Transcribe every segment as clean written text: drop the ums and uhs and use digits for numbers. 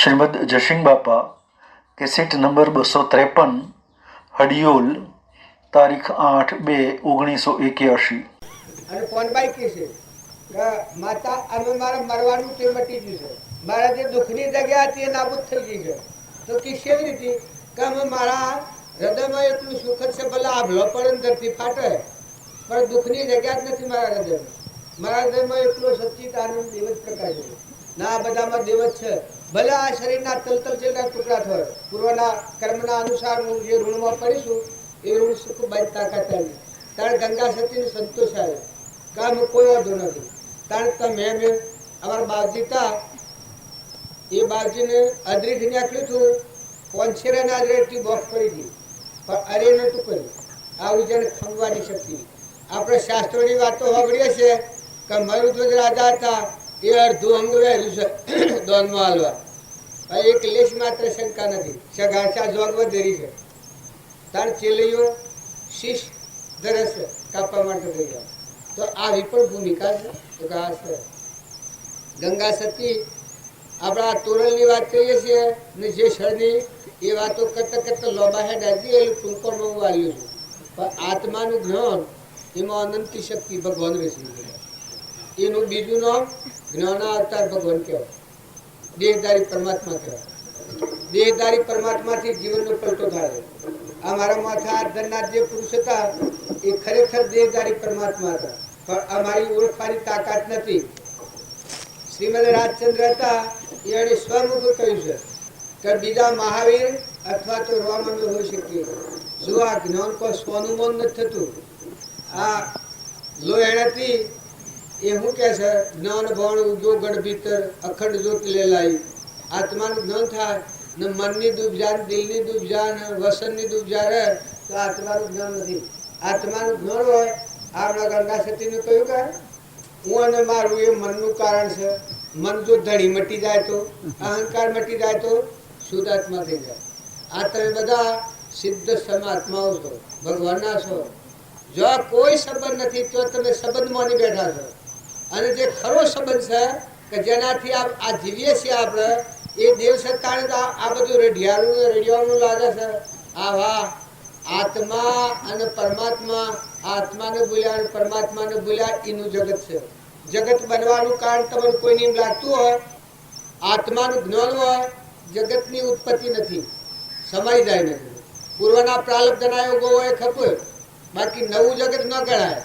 શ્રીમદ જશિંગ બાપા cassette number 253 Hadiyol તારીખ 8/2/1981। અને ફોન બાઈ કે છે માતા અમે મારા મરવાનું તે મટી ગયું છે, મારા જે દુઃખની જગ્યા હતી એ નાબૂદ થઈ ગઈ છે। તો કે કેવી રીતે કે અમે મારા હૃદયમાં એટલું સુખ છે, ભલે આભલો પડે ધરતી ફાટે પણ દુઃખની જગ્યા જ નથી મારા હૃદયમાં। મારા હૃદયમાં એટલો સચ્ચિત આનંદ દેવ જ પ્રકાશ છે, ના બધામાં દેવ જ છે। ભલે આ શરીરના તલતલ જેટલા ટુકડા થાય, પૂર્વના કર્મના અનુસાર હું જે ઋણમાં પડીશું એ ઋણ સુખ બાઈ તાકાત આવી તારે ગંગા સતીને સંતોષ આવ્યો કામ કોઈ વાંધો નથી। તારે તમે અમારા બાપજી હતા એ બાપજીને અદરીથી નાખ્યું હતું, પોંછેરાના અદરેથી બોક્સ પડી ગઈ પણ અરે નતું કર્યું। આવું જેને ખંભવાની શક્તિ આપણે શાસ્ત્રોની વાતો સાંભળીએ છીએ કે મયુરધ્વજ રાજા હતા એ અડધું અંગ વહેલું છે દોનમાં હાલવા, એક લેશ માત્ર શંકા નથી, સગાચા જોગ વધેરી છે। તાર ચેલીઓ શીશ ધરે છે કાપવા માટે થઈ ગયા, તો આવી પણ ભૂમિકા છે। તો કે આ છે ગંગા સતી આપણા તોરલની વાત કરીએ છીએ ને જે શરની એ વાતો કરતા કરતા લોબા હેડ આવી એ ટૂંકોમાં હું આવ્યું છું, પણ આત્માનું જ્ઞાન એમાં અનંતી શક્તિ ભગવાન રહેશે। એનું બીજું નામ જ્ઞાના અવતાર ભગવાન કહેવાય, દેહધારી પરમાત્મા કહેવાય। દેહધારી પરમાત્માથી જીવનનો પલટો થાય। આ મારા માથા ધનનાથ જે પુરુષ હતા એ ખરેખર દેહધારી પરમાત્મા હતા, પણ અમારી ઓળખવાની તાકાત નથી। શ્રીમદ રાજચંદ્ર હતા એને સ્વમુખ કહ્યું છે કે બીજા મહાવીર અથવા તો રોમન હોઈ શકીએ। જો આ જ્ઞાન કોઈ સોનું મન નથી થતું, આ લોહેણાથી એ શું કહે છે જ્ઞાન ભણ ઉજો ગઢ ભીતર અખંડ જ્યોત લેલાઈ। આત્માનું જ્ઞાન થાય ને મનની દુબજાન, દિલની દુબજાન, વસનની દુબજા રહે તો આત્માનું જ્ઞાન નથી। આત્માનું જ્ઞાન હોય આપણા ગંગા સતીનું કહ્યું કે હું અને મારું એ મનનું કારણ છે। મન જો ધણી મટી જાય તો, અહંકાર મટી જાય તો શુદ્ધ આત્મા થઈ જાય। આ તમે બધા સિદ્ધ સમાત્માઓ છો, ભગવાનના છો। જો કોઈ સંબંધ નથી તો તમે સંબંધ માની બેઠા છો, અને જે ખરો સંબંધ છે કે જેનાથી આ જીવીએ છીએ આપણે એ દેવ સત્તાને આ બધું રેડિયાનું લાગે છે। આ વાહ આત્મા અને પરમાત્મા, આત્માને બોલ્યા અને પરમાત્માને બોલ્યા એનું જગત છે। જગત બનવાનું કારણ તમને કોઈને એમ લાગતું હોય આત્માનું જ્ઞાન હોય જગતની ઉત્પત્તિ નથી, સમય જાય નથી। પૂર્વના પ્રાલબ્ધના યોગો હોય ખપે, બાકી નવું જગત ન ગણાય।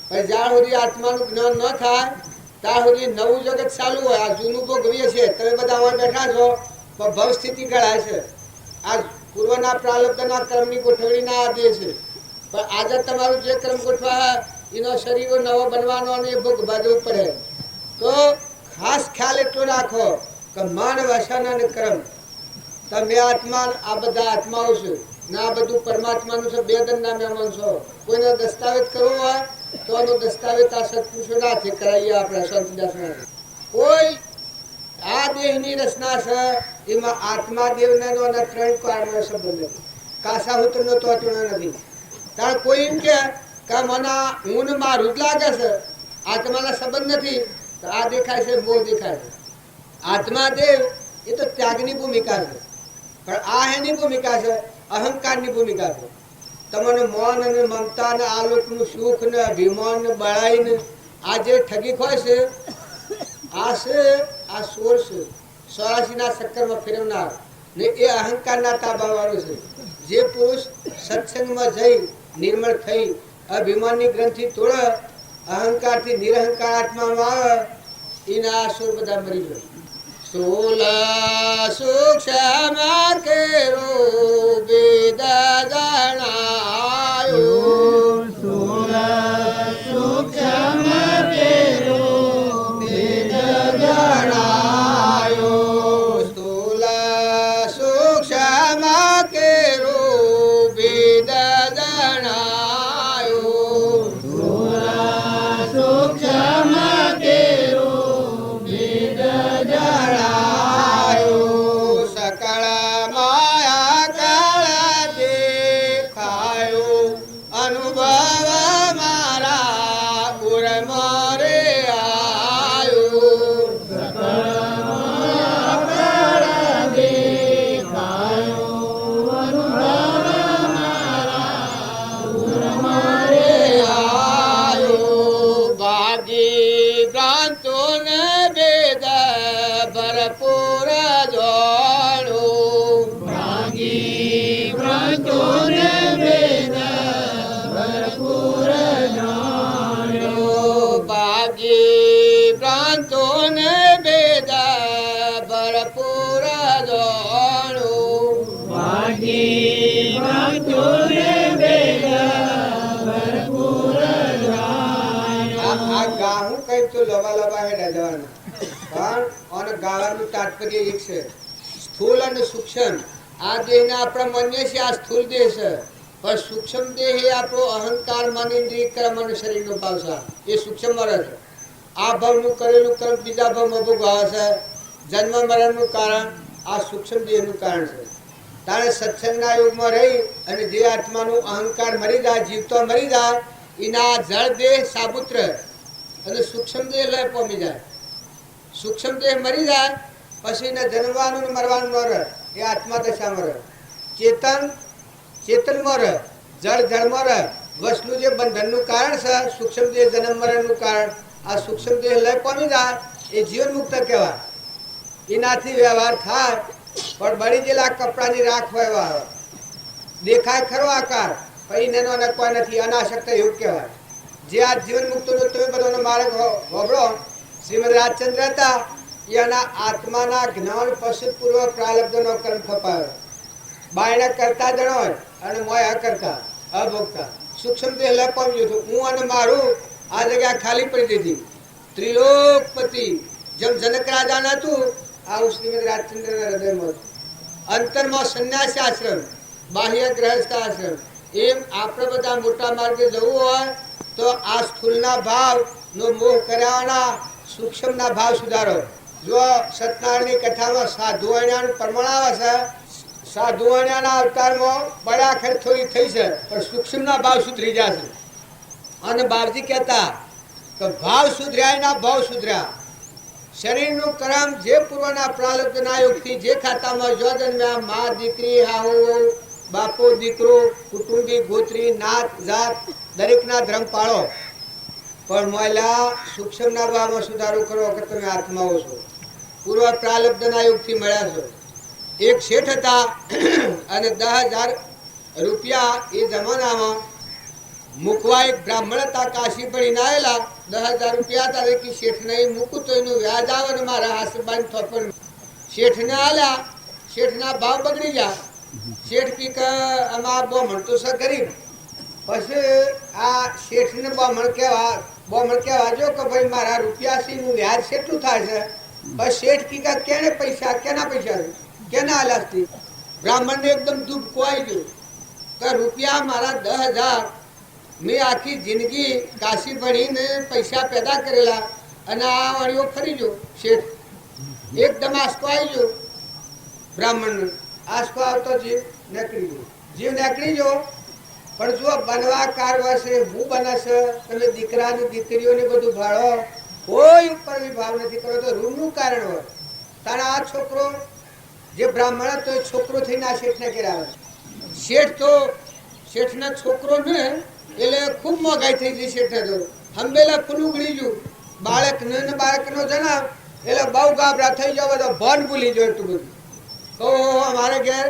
પણ જ્યાં સુધી આત્માનું જ્ઞાન ન થાય ત્યાં સુધી નવું જગત ચાલુ હોય। આ જૂનું ભોગવીએ છીએ, તમે બધા હોય બેઠા છો પણ ભવ સ્થિતિ ગણાય છે। આ પૂર્વના પ્રાલબ્ધના કર્મની ગોઠવણીના આદેશ છે, પણ આજે તમારું જે કર્મ ગોઠવા એનો શરીરો નવો બનવાનો અને ભોગ બાજવું પડે। તો ખાસ ખ્યાલ એટલો રાખો કે મન, વસન અને કર્મ તમે આત્મા, આ બધા આત્માઓ છે ને આ બધું પરમાત્માનું છે। બે દંડના મહેમાન છો, કોઈનો દસ્તાવેજ કરવો હોય તો એનો દસ્તાવેજ આ સત્પુરુષો નાથે કરાવીએ આપણે સંતદાસ। કોઈ આ દેહની રચના છે એમાં આત્મા દેવનો અને ત્રણ કારણનો સંબંધ નથી, કાસાહૂત્રનો તોતણો નથી। કારણ કોઈ એમ કે મને હું ને મારું જ લાગે છે, આત્માના સંબંધ નથી, તો આ દેખાય છે મોહ દેખાય છે। આત્મા દેવ એ તો ત્યાગની ભૂમિકા છે, પણ આ એની ભૂમિકા છે અહંકારની ભૂમિકા છે। તમને મન અને મમતા ને આ લોકનું સુખ ને અભિમાન ને બળાઈ ને આ જે ઠગી હોય છે આ છે આ સોર છે 84ના ચક્કરમાં ફેરવનાર ને એ અહંકારના તાબાવાળો છે। જે પુરુષ સત્સંગમાં જઈ નિર્મળ થઈ અભિમાનની ગ્રંથિ તોડે અહંકારથી નિરહંકાર આત્મામાં આવે એના આ સોર બધા મરી જાય। સોલા સૂક્ષ્મ કેરો વેદ જણાયો, સોલા સૂક્ષ્મ કેરો વેદ જણાયો, સોલા સૂક્ષ્મ કેરો વેદ જણાયો, સોલા સૂક્ષ્મ કેરો વેદ જણાયો, સકળ માયા ભરપૂર જાણું આ ગાહું કઈ તો લવા લવા હેડા જવાનું પણ અને ગાવાનું તાત્પર્ય એક છે સ્થૂલ અને સૂક્ષ્મ આ દેહને આપણે માનીએ છીએ આ સ્થૂલ દેહ છે પણ સૂક્ષ્મ દેહ એ આપણો અહંકાર મન ઇન્દ્રિય કર્મ અને શરીરનો ભાવ છે એ સૂક્ષ્મ મરણ છે આ ભાવનું કરેલું કર્મ બીજા ભાવમાં ભોગવે છે જન્મ મરણનું કારણ આ સૂક્ષ્મ દેહનું કારણ છે તારે સત્સંગના યુગમાં રહી અને જે આત્માનું અહંકાર મરી જાય જીવતો મરી જાય એના જળ દેહ સાબુત રહે અને સૂક્ષ્મ દેહ લય પામી જાય સૂક્ષ્મ દેહ મરી જાય પછી એને જન્મવાનું ને મરવાનું ન રહે એ આત્મા દશામાં રહે ચેતન ચેતનમાં રહે જળ જળમાં રહે વસ્તુનું જે બંધનનું કારણ છે સૂક્ષ્મ દેહ જન્મ મરણનું કારણ આ સૂક્ષ્મ દેહ લય પામી જાય એ જીવન મુક્ત કહેવાય એનાથી વ્યવહાર થાય પણ બળી ગયેલા કપડાની રાખ હોય દેખાય ખરો આકાર પછી એનો કોઈ નથી અનાશક્ત એવું કહેવાય જે આ જીવન મુક્તનો તમે બધાનો માર્ગ હોબળો શ્રીમદ રાજચંદ્ર હતા એના આત્માના જ્ઞાન પછી પૂર્વ પ્રારબ્ધનો કર્મ ખપાયો બાયણે કરતા જણો અને મોય કરતા અભોગતા સૂક્ષ્મ દેહ લય પામ્યું હતું હું અને મારું આ જગ્યા ખાલી પડી દીધી ત્રિલોકપતિ જેમ જનક રાજા હતું આવું શ્રીમદ રાજચંદ્રના હૃદયમાં અંતરમાં સંન્યાસી આશ્રમ બાહ્ય ગ્રહસ્થ આશ્રમ એમ આપણે બધા મોટા માર્ગે જવું હોય તો આ સ્થૂલના ભાવ નો મોહ કર્યાના સૂક્ષ્મના ભાવ સુધારો જો સત્યનારાયણની કથામાં સાધુવાણિયાનું પ્રમાણ આવે છે સાધુવાણિયાના અવતારમાં બળાખર થોડી થઈ છે પણ સૂક્ષ્મના ભાવ સુધરી જશે અને બાપજી કહેતા કે ભાવ સુધર્યા એના ભાવ સુધર્યા શરીરનું કર્મ જે પૂર્વના પ્રારબ્ધના યોગથી જે ખાતામાં જો જન્મ્યા મા દીકરી હાહુ બાપો દીકરો કુટુંબી ગોત્રી નાત જાત દરેકના ધર્મ પાળો પણ મહિલા સૂક્ષ્મના ભાવમાં સુધારો કરો કે તમે આત્માઓ છો પૂર્વ પ્રારબ્ધના યોગથી મળ્યા છો એક શેઠ હતા અને 10,000 રૂપિયા એ જમાનામાં મૂકવા એક બ્રાહ્મણ હતા કાશી ભણીને આવેલા 10,000 રૂપિયા હતા કે શેઠને મૂકું તો એનું વ્યાજ આવે ને મારા હાથબાન થોપણ શેઠને આલ્યા શેઠના ભાવ બગડી ગયા શેઠ કી કે આમાં બ્રાહ્મણ તો છે ગરીબ પછી આ શેઠને બ્રાહ્મણ કહેવા જો કે ભાઈ મારા રૂપિયા છે એનું વ્યાજ કેટલું થાય છે બસ શેઠ કી કે કેને પૈસા કેના પૈસા કેના આલ્યા બ્રાહ્મણને એકદમ દુઃખ આવી ગયું કે રૂપિયા મારા 10,000 મેં આખી જિંદગી કાશી ભણીને પૈસા પેદા કરેલા અને આ વળીઓ ફરી ગયો શેઠ એકદમ આંસકો આવી ગયો બ્રાહ્મણને આંસકો આવતો જીવ નીકળી ગયો પણ જો બનવા કારવા છે હું બનશે તમે દીકરાને દીકરીઓને બધું ભાળો કોઈ ઉપર વિભાવ નથી કરો તો રૂમનું કારણ હોય તારા આ છોકરો જે બ્રાહ્મણ હતો એ છોકરો થઈને આ શેઠને કરાવે શેઠ તો શેઠના છોકરો ને એટલે ખૂબ મોંઘાઈ થઈ ગઈ શેઠને તો હંબેલા ફૂલું ઉગડી ગયું બાળકનો જન્મ એટલે બહુ ગાબરા થઈ જાવ બધો ભન ભૂલી જાય એટલું બધું તો અમારે ઘેર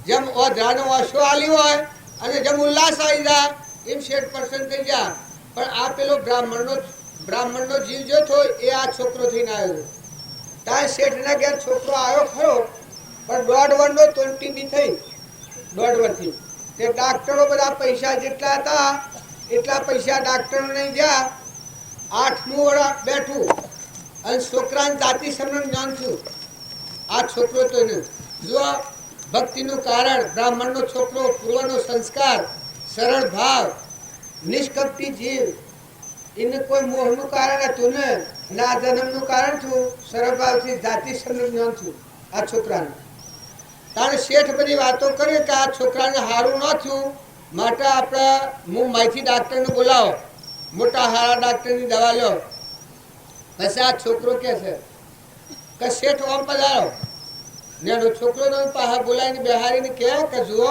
જેમ ઓઢાનો ઓશો આલ્યો હોય અને જેમ ઉલ્લાસ આવી જાય એમ શેઠ પ્રસન્ન થઈ ગયા પણ આ પેલો બ્રાહ્મણનો જીવ જો થો એ આ છોકરો થઈને આવ્યો ત્યાં શેઠના ઘેર છોકરો આવ્યો ખરો પણ 1.5 વર્ષનો તો ટીબી થઈ 1.5 વર્ષથી તે ડાક્ટરો બધા પૈસા જેટલા હતા એટલા પૈસા ડાક્ટરો નહીં ગયા 8મું વર્ષ બેઠું અને છોકરાને જાતિ સમરણ જ્ઞાન થયું આ છોકરો તો જો ભક્તિનું કારણ બ્રાહ્મણનો છોકરો પૂર્વનો સંસ્કાર સરળ ભાવ નિષ્કપટી જીવ એને કોઈ મોહનું કારણ હતું ને ના જન્મનું કારણ થયું સરળ ભાવથી જાતિ સમરણ જ્ઞાન થયું આ છોકરાને તારે શેઠ બધી વાતો કરે કે આ છોકરાને સારું ન થયું માટે આપણે હું માહિતી ડાક્ટરને બોલાવો મોટા હારા ડાક્ટરની દવા લો પછી આ છોકરો કે છે કે શેઠ ઓમ પધારો ને છોકરો પાછા બોલાવીને બિહારીને કહે કે જુઓ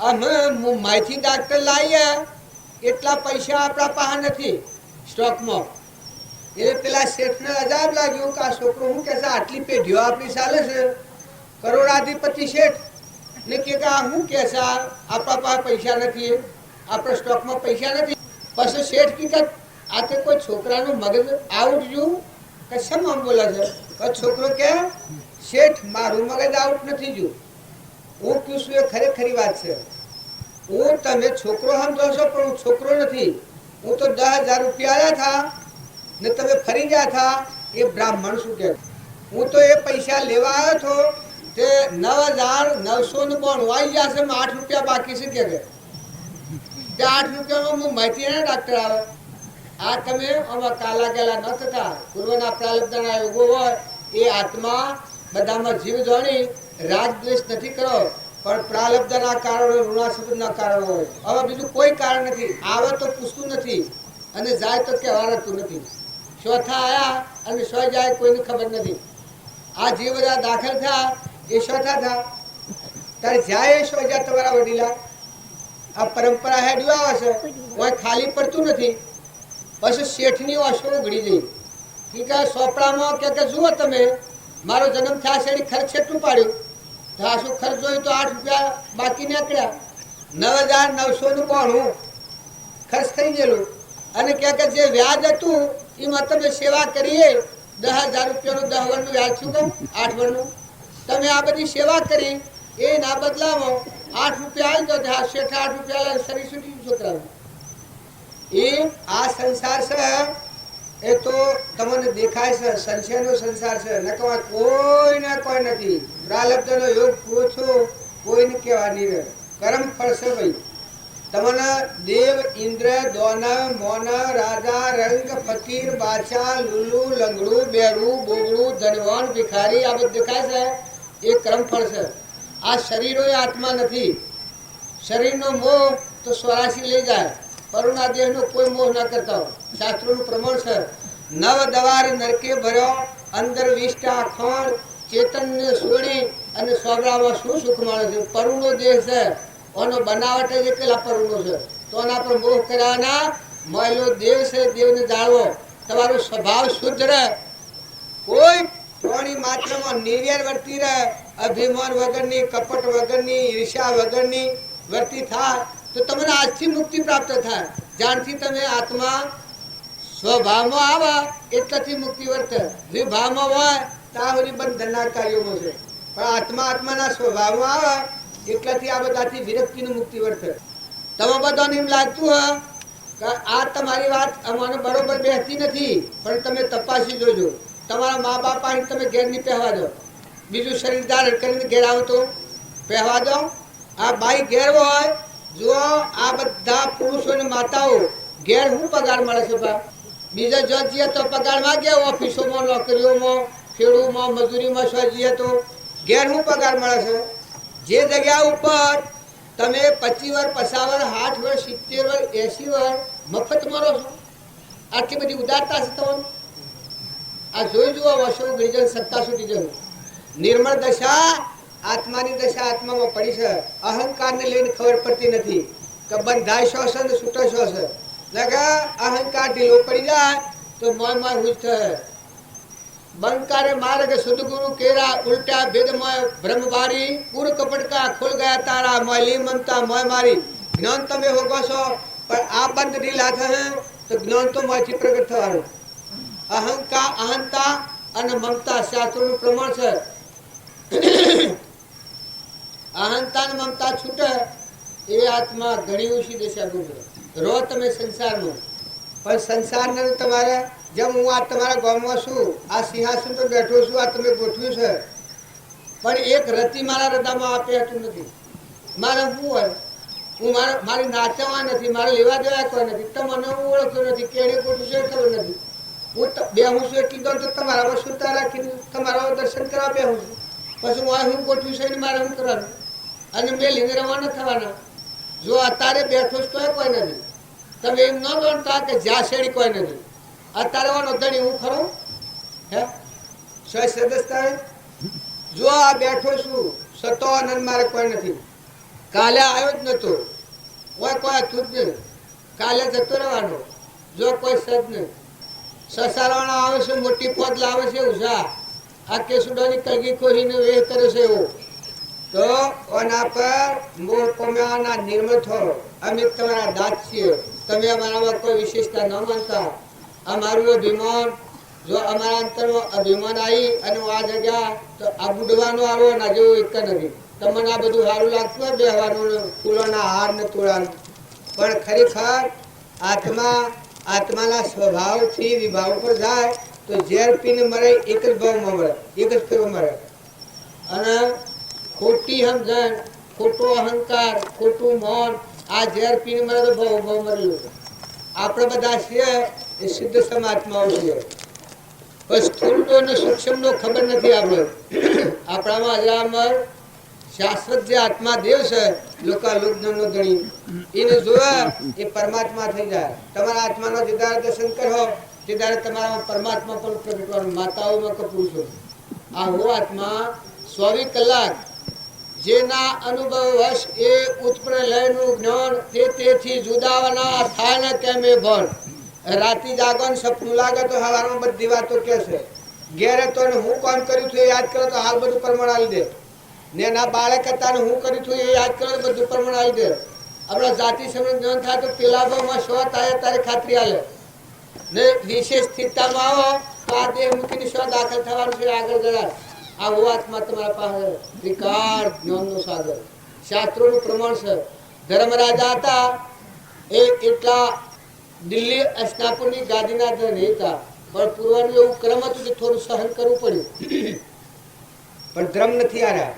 અમે માહિતી ડાક્ટર લાવીએ એટલા પૈસા આપણા પાસે નથી સ્ટોકમાં એટલે પેલા શેઠને અજાબ લાગ્યું કે આ છોકરો શું કહેશે આટલી પેઢીઓ આપણી ચાલે છે કરોડાધિપતિ શેઠ ને કે આ શું કહેશે આપણા પાસે પૈસા નથી આપણા સ્ટોકમાં પૈસા નથી પછી શેઠ કી આ તો કોઈ છોકરાનું મગજ આઉટ ગયું કે શેમ આમ બોલે છે તો છોકરો કે શેઠ મારું મગજ આઉટ નથી જો હું કયું છું એ ખરેખરી વાત છે હું તમે છોકરો સમજો છો પણ હું છોકરો નથી હું તો 10,000 રૂપિયા આયા થા ને તમે ફરી ગયા થા એ બ્રાહ્મણ શું કે હું તો એ પૈસા લેવા આવ્યો છો તે 9,999 આવી ગયા છે 8 રૂપિયા બાકી છે કે તે 8 રૂપિયામાં હું માહિતી ના ડાક્ટર આવે આ તમે આમાં કાલા ગેલા ન થતા પૂર્વના પ્રાલબ્ધના યોગો હોય એ આત્મા બધામાં જીવ જોડી રાગ દ્વેષ નથી કરો પણ પ્રાલબ્ધના કારણો ઋણાસુદના કારણો હોય હવે બીજું કોઈ કારણ નથી આવે તો પૂછતું નથી અને જાય તો કહેવાતું નથી ચોથા આયા અને સો જાય કોઈને ખબર નથી આ જે બધા દાખલ થયા એ ચોથા થયા ત્યારે જાય સો જાય તમારા વડીલા આ પરંપરા હેડ્યું આવે છે કોઈ ખાલી પડતું નથી પછી શેઠની વાસો ઉઘડી જઈ ઠીક છે સોપડામાં કે જુઓ તમે મારો જન્મ થયા છે ખર્ચ કેટલું પાડ્યું તો આ શું ખર્ચ જોયું તો 8 રૂપિયા બાકી નીકળ્યા 9,999 ખર્ચ થઈ ગયેલું અને કે જે વ્યાજ હતું એમાં તમે સેવા કરીએ 10,000 રૂપિયાનું 10 વર્ષનું વ્યાજ શું કહું 8 વર્ષનું તમે આ બધી સેવા કરી એના બદલામાં 8 રૂપિયા આવી તો શેઠ 8 રૂપિયા શરીર સુધી છોકરા એ આ સંસાર છે એ તો તમને દેખાય છે સંશયનો સંસાર છે ન કહેવાય કોઈને કોઈ નથી પ્રાલબ્ધનો યોગ પૂછો કોઈને કહેવા નહીં રહે કર્મ ફળ છે ભાઈ તમને દેવ ઇન્દ્ર દોનવ મોન રાજા રંગ ફકીર બાદશાહ લુલુ લંગડું બેરું બોગડું ધનવાન ભિખારી આ બધું દેખાય છે એ કર્મ ફળ છે આ શરીરો એ આત્મા નથી શરીરનો મોહ તો 84 લઈ જાય પરુણા દેહનો કોઈ મોહ ના કરતા હોય શાસ્ત્રોનું પ્રમાણ છે નવ દવાર નરકે ભર્યો અંદર 20 ખોણ ચેતનને છોડી અને સોગડામાં શું સુખ મળે છે પરુણો દેહ છે ઓનો બનાવટ જ એકલા પરુણો છે તો એના પર મોહ કરવાના મહિલો દેવ છે દેવને જાળવો તમારો સ્વભાવ શુદ્ધ રહે કોઈ પ્રાણી માત્રમાં નિર્વ્યર વર્તી રહે અભિમાન વગરની કપટ વગરની ઈર્ષ્યા વગરની વર્તી થાય તો તમને આજથી મુક્તિ પ્રાપ્ત થાય જ્યારથી તમે આત્મા સ્વભાવમાં આવે એટલાથી મુક્તિ વર્તે વિભાવમાં હોય ત્યાં સુધી બંધનના કાર્યોમાં છે પણ આત્માના સ્વભાવમાં આવે એટલાથી આ બધાથી વિરક્તિની મુક્તિ વર્તે તમે બધાને એમ લાગતું હોય કે આ તમારી વાત અમને બરોબર બેસતી નથી પણ તમે તપાસી જોજો તમારા મા બાપ આવીને તમે ઘેર નહીં પહેવા દો બીજું શરીર ધારણ કરીને ઘેર આવો તો પહેવા દો આ બાઈ ઘેર હોય જો આ બધા પુરુષો અને માતાઓ ઘેર શું પગાર મળે છે બીજા જો જઈએ તો પગાર માંગે ઓફિસોમાં નોકરીઓમાં ખેડૂમાં મજૂરીમાં શું જઈએ તો ઘેર શું પગાર મળે છે જે જગ્યા ઉપર તમે 25 વર્ષ 50 વર્ષ 60 વર્ષ 70 વર્ષ 80 વર્ષ મફત મરો છો આટલી બધી ઉદારતા છે તમને આ જોઈ જુઓ વર્ષો ગઈજન 70 સુધી જવું નિર્મળ દશા આત્માની દશા આત્મામાં પડી છે અહંકારને લઈને ખબર પડતી નથી કે બંધાય શો છે ને છૂટો શો છે લગા અહંકાર ઢીલો પડી જાય તો મોય હુજ થાય બંકારે मार्ग सदगुरु केरा उल्टा भेदमय ब्रह्मवारी पूर कपट का खुल गया तारा मैली ममता मोय मारी ज्ञान तमे होगो छो पर आ बंद ढीला थे तो ज्ञान तो मोयથી प्रगट થવાનું अहंकार अहंता અને મમતા શાસ્ત્રોનું પ્રમાણ છે અહંતા અને મમતા છૂટે એ આત્મા ઘણી ઊંચી દિશા ગુજરે રો તમે સંસારમાં પણ સંસારને તમારે जब हूँ आ तमारा गाँव में छू आ सिंहासन पर बैठो छू आ तमे गोठव्यु छे पण एक रति मारा हृदय में आपे हतुं नथी मारे हुं होय हूँ मारी नाचवा नथी मारे लेवा देवा कोई नथी तमने हूँ ओळख्यो नथी केणे गोठव्युं छे खबर नथी हूँ बेहूं छुं एटली दर तो तमारा वसूलता राखीने तमारा दर्शन करवा बेहूं छुं पछी हूँ गोठव्युं छे ने मारे हुं करवानुं अने मेलीने रवाना थवाना जो अतारे बैठो छो तोय कोई नथी तमे एम न गणता के ज्यां शेड़ी कोई नथी अतारे वानो धणी हूँ खरो है सोय सदस्यता जो आ बैठो छू सतो आनंद मारे कोई नहीं काले आयो ज नतो ओय कोई तुज नहीं काले जतो रहवानो जो कोई सद नहीं ससारवाना आवे छे मोटी पद लावे छे उषा आ केसुडानी कलगी कोहीने वे करे छे वो तो ओना पर मोह पम्याना निर्मल थो अमे तमारा दात छीए तमे अमारामां कोई विशेषता न मानता अमारू अभिमान જો અમારા અંતરમાં અભિમાન આવી અને હું આ જગ્યા તો આ બુડવાનો આવો ના જેવું એક નથી. તમને આ બધું સારું લાગતું હોય બેહવાનું, ફૂલોના હાર ને તોડાનું, પણ ખરેખર આત્માના સ્વભાવથી વિભાવ પર જાય તો ઝેર પીને મરે એક જ ભાવમાં મળે, એક જ ફેરો મળે. અને ખોટી સમજણ, ખોટો અહંકાર, ખોટું મૌન, આ ઝેર પીને મરે તો ભાવ મરેલું છે. આપણે બધા છીએ એ સિદ્ધ સમાત્માઓ છીએ, પણ સ્થૂળ અને સૂક્ષ્મનો ખબર નથી. આપણામાં અજરામર શાશ્વત જે આત્મા દેવ છે, લોકાલોકનો ધણી, એને જોવા એ પરમાત્મા થઈ જાય. તમારા આત્માનો જે દાડે દર્શન કરો તે દાડે તમારા પરમાત્મા પણ પ્રગટવાનું. માતાઓમાં કે પુરુષો, આ હો આત્મા 24 કલાક જેના અનુભવ વશ એ ઉત્પન્ન લયનું જ્ઞાન તેથી જુદાવાના થાય ને કેમ એ ભણ. રાતી જાગવાનું સપનું લાગે તો સવારમાં બધી વાતો કે છે. ઘેરે તો હું કામ કર્યું છું એ યાદ કરો તો હાલ બધું પ્રમાણ આવી દે. ને ના બાળક હતા ને હું કર્યું છું એ યાદ કરો તો બધું પ્રમાણ આવી દે. આપણા જાતિ સમય જ્ઞાન થાય તો પેલા ભાવમાં સ્વ થાય તારે ખાતરી આલે ને વિશેષ સ્થિરતામાં આવો તો આ દેહ મૂકીને સ્વ દાખલ થવાનું છે આગળ જરા. આ આત્મા તમારા પાસે ત્રિકાળ જ્ઞાનનો સાગર, શાસ્ત્રોનું પ્રમાણ છે. ધર્મરાજા હતા એ એટલા દિલ્હી અસ્નાપુરની ગાદીના ધણી હતા, પણ પૂર્વનું એવું ક્રમ હતું કે થોડું સહન કરવું પડ્યું. પણ ધર્મ નથી આવ્યા.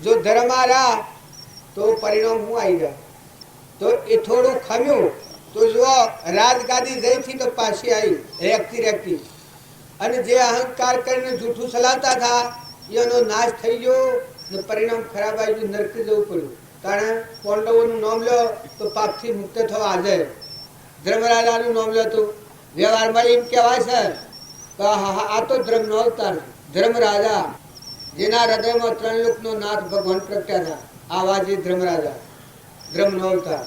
જો ધર્મ આવ્યા તો પરિણામ હું આવી ગયા. તો એ થોડું ખમ્યું તો જો રાજગાદી જઈથી તો પાછી આવી રેખતી. અને જે અહંકાર કરીને જૂઠું ચલાવતા હતા એનો નાશ થઈ ગયો ને પરિણામ ખરાબ આવી ગયું, નરક જવું પડ્યું. કારણ પાંડવોનું નામ લો તો પાપથી મુક્ત થવા આજે ધર્મરાજાનું નામ લો તો વ્યવહારમાં એમ કહેવાય છે કે આ તો ધર્મનો અવતાર. ધર્મરાજા જેના હૃદયમાં 3 લોકનો નાથ ભગવાન પ્રગટ્યા હતા, આવા જે ધર્મરાજા, ધર્મનો અવતાર.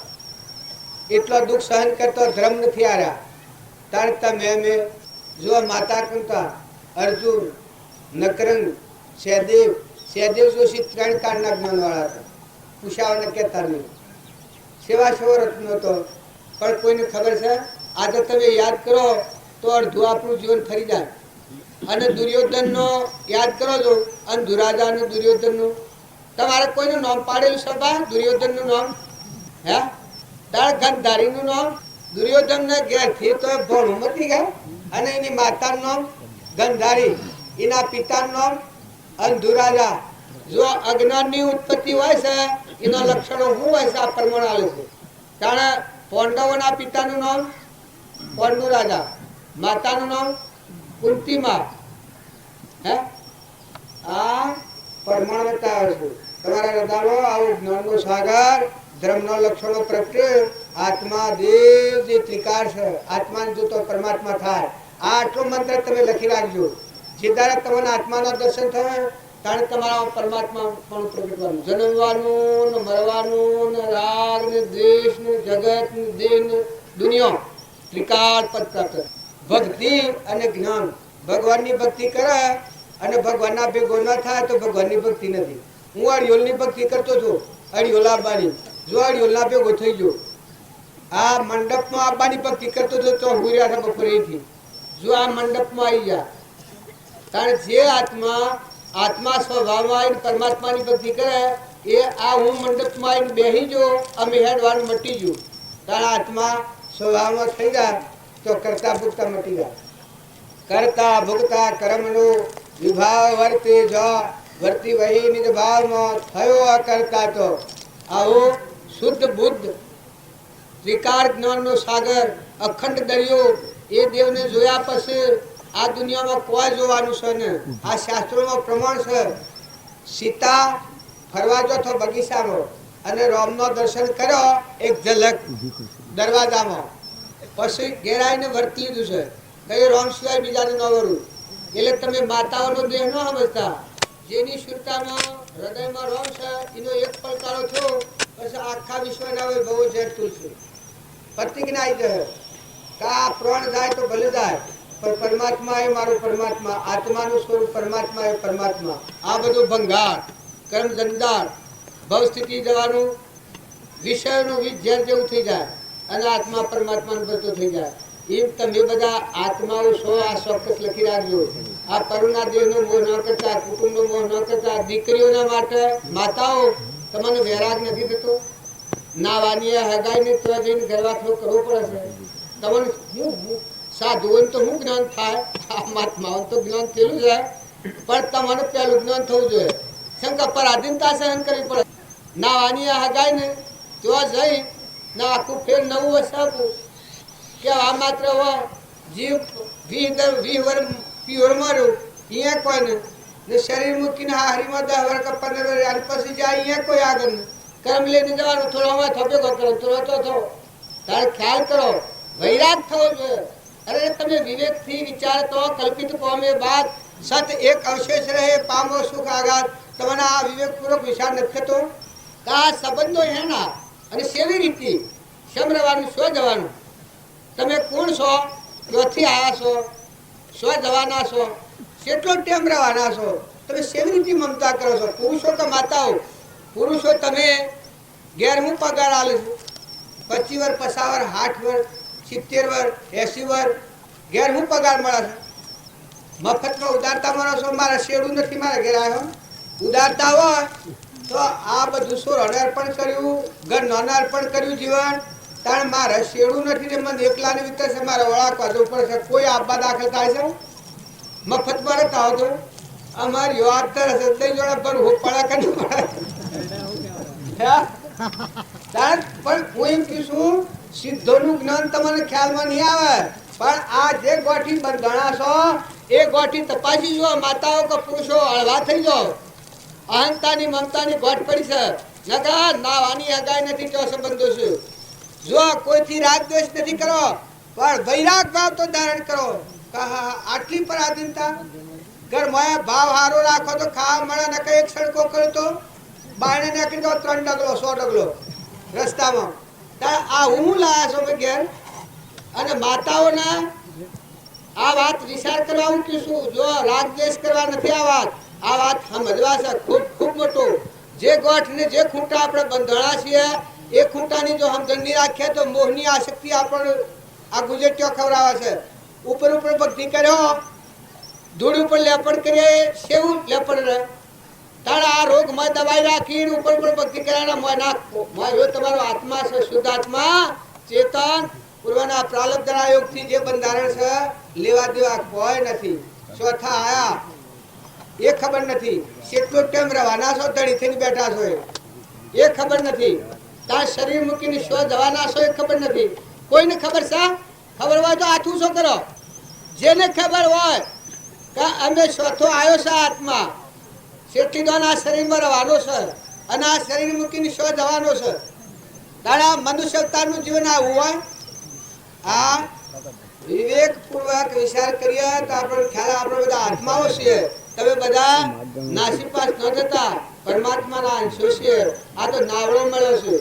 એટલો દુઃખ સહન કરતો ધર્મ નથી આવ્યા. તારતા મેં જો માતા કંકા, અર્જુન, નકરંગ, સહેદેવ જોશી 3 કાળના જ્ઞાનવાળા હતા. કુશાવાને કહેતા નહીં. સેવા સેવો રત્ન હતો, પણ કોઈને ખબર છે? આજે તમે યાદ કરો તો અડધું આપણું જીવન ફરી જાય. અને દુર્યોધનનો યાદ કરો છો, અને દુરાજા અને દુર્યોધનનું તમારે કોઈનું નામ પાડેલું સભા? દુર્યોધનનું નામ હે? તાર ગંધારીનું નામ? દુર્યોધનને ઘેરથી તો ભણું મતી ગયા. અને એની માતાનું નામ ગંધારી, એના પિતાનું નામ અંધુરાજા. જો અજ્ઞાનની ઉત્પત્તિ હોય છે એના લક્ષણો શું હોય છે આ પ્રમાણ આવે છે. કારણ પાંડવોના પિતાનું નામ પાંડુરાજા, માતાનું નામ કુંતીમાં. હે આ પ્રમાણ બતાવે છે. તમારા હૃદયમાં આવું જ્ઞાનનો સાગર, ધર્મના લક્ષણો પ્રગટે. આત્મા દેવ જે ત્રિકાર છે, આત્માને જો તો પરમાત્મા થાય. આ આટલો મંત્ર તમે લખી રાખજો. જે દાડે તમને આત્માના દર્શન થાય ત્યારે તમારા પરમાત્મા પણ પ્રગટવાનું. જન્મવાનું ને મરવાનું ને રાગ ને દ્વેષ ને જગત ને દેહ ને દુનિયા ત્રિકાળ પદ પ્રાપ્ત. ભક્તિ અને જ્ઞાન. ભગવાનની ભક્તિ કરે અને ભગવાનના ભેગો ન થાય તો ભગવાનની ભક્તિ નથી. હું અડિયોલની ભક્તિ કરતો છું, અડિયોલ આબાની. જો અડિયોલના ભેગો થઈ ગયો, આ મંડપમાં આબાની ભક્તિ કરતો હતો તો હું રહ્યા હતા બપોરે અહીંથી. જો આ મંડપમાં આવી ગયા, કારણ જે આત્મા સ્વભાવમાં આવીને પરમાત્માની ભક્તિ કરે એ આ હું મંડપમાં આવીને બેસી જો અમે હેડવાનું મટી ગયું. કારણ આત્મા સ્વભાવમાં થઈ જાય તો કરતા ભૂગતા મટી જાય. કરતા ભૂગતા કર્મનો વિભાવ વર્તે જો વર્તી વહી નિજ ભાવમાં થયો અકર્તા તો. આવો શુદ્ધ બુદ્ધ ત્રિકાર જ્ઞાનનો સાગર, અખંડ દરિયો, એ દેવને જોયા પછી આ દુનિયામાં કોઈ જોવાનું છે ને. આ શાસ્ત્રોમાં પ્રમાણ છે. સીતા ફરવા જો તો બગીચામાં અને રામનો દર્શન કર્યો એક ઝલક દરવાજામાં, પછી ઘેરાઈને વર્તી લીધું છે કઈ રામ સિવાય બીજાને ન વરું. એટલે તમે માતાઓનો દેહ ન સમજતા. જેની સુરતામાં હૃદયમાં રામ છે એનો એક પડકારો થયો પછી આખા વિશ્વના બહુ ઝેરતું છે. પ્રતિજ્ઞા આવી જાય કે આ પ્રાણ જાય તો ભલે જાય, પણ પરમાત્મા એ મારો પરમાત્મા, આત્માનું સ્વરૂપ પરમાત્મા એ પરમાત્મા. આ બધું ભંગાર, કર્મ જંજાળ, ભવ સ્થિતિ જવાનું વિષયનું ઝેર જેવું થઈ જાય અને આત્મા પરમાત્માનું બધું થઈ જાય. એમ તમે બધા આત્માઓ છો આ ચોક્કસ લખી રાખજો. આ કરુણા દેહનો મોહ ન કરતા, કુટુંબનો મોહ ન કરતા, દીકરીઓના માટે માતાઓ તમને વૈરાગ નથી થતો. નાવાની હગાઈને તો જઈને ગરવાખલો કરવો પડે છે. તમને હું સાધુઓને તો શું જ્ઞાન થાય, આ મહાત્માઓ તો જ્ઞાન થયેલું છે, પણ તમારું પહેલું જ્ઞાન થવું જોઈએ. શંકા પરાધીનતા સહન કરવી પડે. નાવાની હગાઈને તો જઈ ના આખું ફેર નવું વસાવું કે આ માત્ર જીવ 20 વર્ષ પ્યોર માર્યું અહીંયા કોઈ ને શરીર મૂકીને હારીમાં 10 વર્ષ કે 15 વર્ષ અને પછી જાય અહીંયા કોઈ આગળ કર્મ લઈને જવાનું. થોડો થપ્યો કરો, થોડો તો થો. તારે ખ્યાલ કરો, વૈરાગ થવો જોઈએ. અરે તમે વિવેકથી વિચાર તો કલ્પિત પામે બાદ સત એક અવશેષ રહે પામો સુખ આઘાત. તમને આ વિવેકપૂર્વક વિચાર નથી થતો કે આ સંબંધો એના અને સેવી રીતે શમ રહેવાનું, સ્વ જવાનું. તમે કોણ છો, ક્યાંથી આવ્યા છો, સ્વ જવાના છો, કેટલો ટાઈમ રહેવાના છો, તમે સેવી રીતે મમતા કરો છો. પુરુષો કે માતાઓ, પુરુષો તમે ગેરમું પગાર આલે છો 25 વર્ષ, 50 વર્ષ, 60 વર્ષ, 70 વર્ષ, 80 વર્ષ ગેરમું પગાર મળે છે. મફતમાં ઉદારતા મળો છો. મારે શેડું નથી, મારા ઘેર આવ્યો ઉદારતા હોય તો આ બધું સોરને અર્પણ કર્યું, ઘર નાના અર્પણ કર્યું જીવન. તાણ મારે શેડું નથી ને મને એકલાને વિતર છે, મારે વળાકવા જવું પડશે. કોઈ આબા દાખલ થાય છે મફત મળે તો આવતો અમારી વાત કરે છે તે જોડે ભરવું પડે કે નહીં પડે. પણ હું એમ કહીશું સિદ્ધોનું જ્ઞાન તમને ખ્યાલમાં નહીં આવે, પણ આ જે ગોઠી બંધાણા છો એ ગોઠી તપાસી જો. માતાઓ કે પુરુષો હળવા થઈ જાઓ. અહંતાની મમતાની ગોઠ પડી છે. નકા નાવાની હગાઈ નથી તો સંબંધો છે. જો કોઈથી રાગ દ્વેષ નથી કરો, પણ વૈરાગ ભાવ તો ધારણ કરો. આટલી પરાધીનતા ઘરમાં ભાવ હારો રાખો તો ખાવા મળે. નકા એક સડકો કર્યો તો બાયણે નીકળી જાઓ 3 ડગલો 100 ડગલો રસ્તામાં. આ હું લાયા છો ઘેર. અને માતાઓના આ વાત વિચાર કરવા હું કહીશું. જો રાગ દ્વેષ કરવા નથી આ વાત સમજવા છે ખૂબ ખૂબ મોટો. જે ગોઠ ને જે ખૂંટા આપણે બંધાણા છીએ એ ખૂંટાની જો સમજણ નહીં રાખીએ તો મોહની આસક્તિ આપણને આ ગુજેટીઓ ખવડાવે છે. ઉપર ભક્તિ કર્યો, ધૂળ ઉપર લેપડ કરીએ, સેવું લેપડ રહે. તારા આ રોગમાં દવાઈ રાખી ઉપર ભક્તિ કર્યા મોય નાખો. જો તમારો આત્મા છે, શુદ્ધ આત્મા ચેતન પૂર્વના પ્રાલબ્ધના યોગથી જે બંધારણ છે લેવા દેવા કોઈ નથી. ચોથા આયા એ ખબર નથી. કેટલો ટાઈમ રહેવાના છો, ધડી થઈને બેઠા છો એ ખબર નથી. તાર શરીર મૂકીને સ્વ જવાના છો એ ખબર નથી. કોઈને ખબર છે? ખબર હોય તો આથું શું કરો. જેને ખબર હોય કે અમે ચોથો આવ્યો છે આત્મા, શેઠી દોન આ શરીરમાં રહેવાનો છે અને આ શરીર મૂકીને સ્વ જવાનો છે. તારા મનુષ્ય અવતારનું જીવન આવું હોય. આ વિવેક પૂર્વક વિચાર કરીએ તો આપણને ખ્યાલ આપણે બધા આત્માઓ છીએ. તમે બધા નાસીપાસ ન થતા પરમાત્માના અંશો છીએ. આ તો નાવડો મળ્યો છે.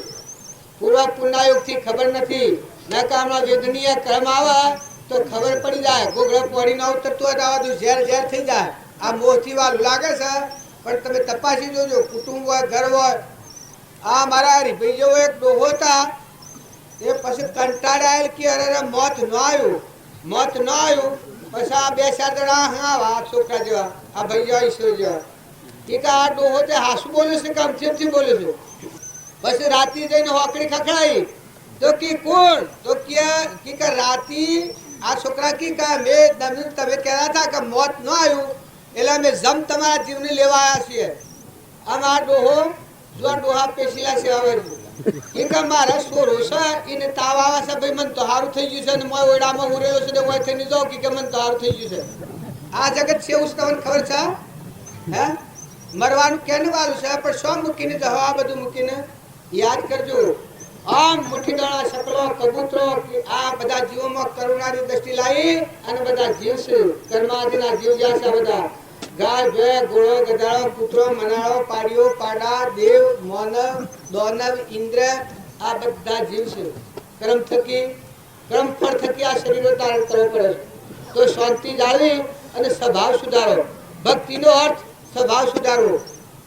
પૂર્વ પુણ્યાયુગ થી ખબર નથી. નકામના વેદનીય ક્રમ આવે તો ખબર પડી જાય. ગોગળા પોડી ન ઉતરતું હોય તો આવા તો ઝેર થઈ જાય. આ મોહથી વાલું લાગે છે, પણ તમે તપાસી જોજો. કુટુંબ હોય, ઘર હોય. આ મારા હરીભાઈ જેવો એક ડોહો હતા, એ પછી કંટાળાયેલ કે અરે મોત ન આવ્યું પછી આ 2-4 જણા હા છોકરા જેવા આ ભાઈ જેવા ઈશ્વર જેવા કે આ ડોહો તે હાસુ બોલે છે કે આમથી બોલે છે. પછી રાતી જઈને હોકડી ખખડાઈ તો કે કોણ તો કે રાતી આ છોકરા કી કા મેં તમે કહેતા હતા કે મોત ન આવ્યું એટલે અમે જમ તમારા જીવને લેવા આવ્યા છીએ. આમ આ ડોહો જો ડોહા પેશીલા સેવા કે મારા સોરો છે એને તાવ આવે છે ભાઈ મને તો સારું થઈ ગયું છે ને મોય ઓરડામાં ઉરેલો છે ને મોય થઈને જાઉં કે મને તો સારું થઈ ગયું છે. આ જગત છે એવું તમને ખબર છે? હે મરવાનું કેને વાળું છે, પણ શું મૂકીને જવા આ બધું મૂકીને યાદ કરજો. આમ મુઠ્ઠીદાણા શકલો કબૂતરો આ બધા જીવોમાં કરુણાની દ્રષ્ટિ લાવી અને બધા જીવ છે કર્માદિના જીવ જ્યાં છે બધા ગાય ભેં ઘોડો ગધાડો કૂતરો મનાળો પાડીઓ પાડા દેવ માનવ દાનવ ઇન્દ્ર આ બધા જીવ છે. કર્મ ફળ થકી આ શરીરો ધારણ કરવો પડે છે. તો શાંતિ જાળવી અને સ્વભાવ સુધારો. ભક્તિનો અર્થ સ્વભાવ સુધારવો.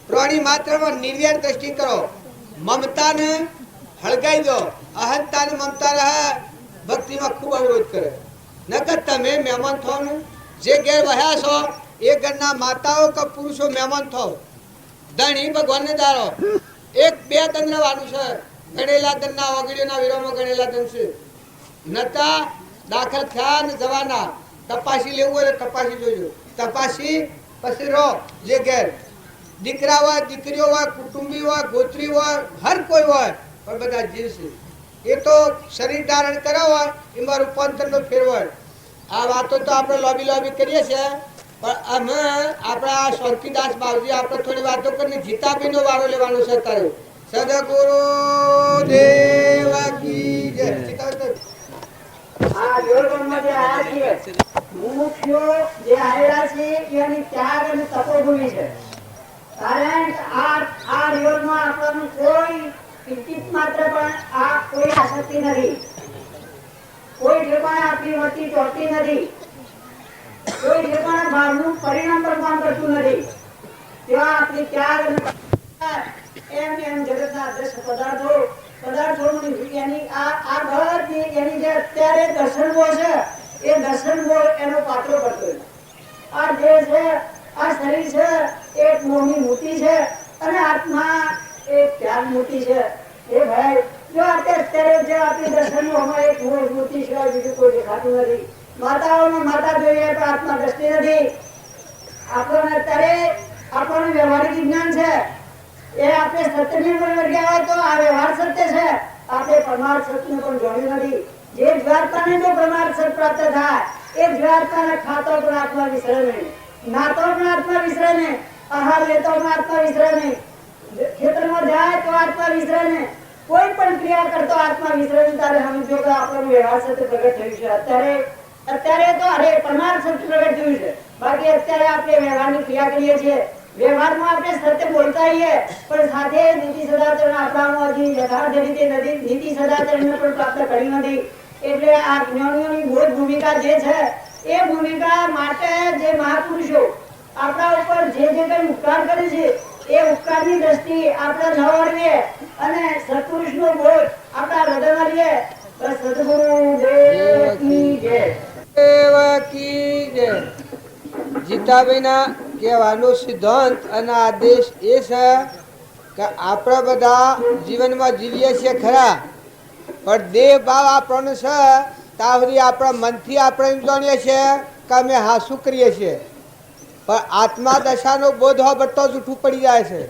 પ્રાણી માત્રમાં નિર્વ્યાર દ્રષ્ટિ કરો. મમતાને હળગાઈ દો. અહંતાને મમતા રહે ભક્તિમાં ખૂબ અવરોધ કરે. નકર તમે મહેમાન થો ને જે ઘેર વહ્યા છો એ ઘરના માતાઓ કે પુરુષો મહેમાન થો ધણી ભગવાનને દારો એક બે દંડ રહેવાનું છે ગણેલા દંડના ઓગળીઓના વિરોમાં ગણેલા દંડ છે નતા દાખલ થયા ને જવાના તપાસી લેવું હોય તપાસી જોજો તપાસી પછી રહો જે ઘેર દીકરા હોય દીકરીઓ હોય કુટુંબી હોય ગોત્રી હોય હર કોઈ હોય પણ બધા જીવશે એ તો શરીર ધારણ કર્યા હોય એમાં રૂપાંતરનો ફેર હોય આ વાતો તો આપણે લોબી લોબી કરીએ છીએ પણ અમે આપણા શાંતિદાસ બાબુજી આપણે થોડી વાતો કરીને જીતાબીનો વારો લેવાનો છે તારે સદગુરુ દેવ કી જય આ યોગમાં જે આયા છે મુમુક્ષુઓ જે આવેલા છે એની ત્યાગ અને તપોભૂમિ છે કારણ કે આ યોગમાં આપણને કોઈ કિંચિત માત્ર પણ આ કોઈ આસક્તિ નથી કોઈ ઠેકાણે આપણી વૃત્તિ ચોટતી નથી કોઈ ઠેકાણે બહારનું પરિણામ પણ કામ કરતું નથી તેવા આપણી ત્યાગ અને એમ જગતના અદ્રશ્ય પદાર્થોની એની આ બધી એની જે અત્યારે દર્શનવો છે એ દર્શનવો એનો પાત્રો કરતો આ જે છે આ શરીર છે એક મોહની મૂર્તિ છે અને આત્મા એક ધ્યાન મૂર્તિ છે એ ભાઈ જો અત્યારે જે આપણી દર્શનવો હમણાં એક મૂર્તિ સિવાય બીજું કોઈ દેખાતું નથી માતાઓમાં માતા જોઈએ તો આત્મા દ્રષ્ટિ નથી આપણને અત્યારે આપણને વ્યવહારિક વિજ્ઞાન છે એ આપણે સત્યની પર ગયા હોય તો આ વ્યવહાર સત્ય છે આપણે પરમાર્થ સત્યને પણ જોયું નથી જે જ્ઞાતાને જો પરમાર્થ સત્ય પ્રાપ્ત થાય એ જ્ઞાતાને ખાતો પણ આત્મા વિસરે નહીં નાતો પણ આત્મા વિસરે નહીં આહાર લેતો પણ આત્મા વિસરે નહીં ખેતરમાં જાય તો આત્મા વિસરે નહીં કોઈ પણ ક્રિયા કરતો આત્મા વિસરે નહીં ત્યારે સમજો કે આપણું વ્યવહાર સત્ય પ્રગટ થયું છે અત્યારે તો અરે પરમાર્થ સત્ય પ્રગટ થયું છે બાકી અત્યારે આપણે વ્યવહારની ક્રિયા કરીએ છીએ વ્યવહારમાં આપણે સત્ય બોલતા હોઈએ પણ સાથે નીતિ સદાચરણ આપણામાં હજી યથાર્થ રીતે નથી નીતિ સદાચરણને પણ પ્રાપ્ત કરી નથી એટલે આ જ્ઞાનીઓની મૂળ ભૂમિકા જે છે એ ભૂમિકા માટે જે મહાપુરુષો આપણા ઉપર જે કંઈ ઉપકાર કરે છે એ ઉપકારની દ્રષ્ટિ આપણે ન વળીએ અને સત્પુરુષનો બોધ આપણા હૃદયમાં લઈએ બસ સદગુરુ દેવ કી જય દેવ કી જય જીતાબેના કહેવાનો સિદ્ધાંત અને આદેશ એ છે કે આપણે બધા જીવનમાં જીવીએ છીએ ખરા પણ દેહ ભાવ આપણને છે ત્યાં સુધી આપણા મનથી આપણે એમ જાણીએ છીએ કે અમે હાસું કરીએ છીએ પણ આત્મા દશાનો બોધ હો બધો જૂઠું પડી જાય છે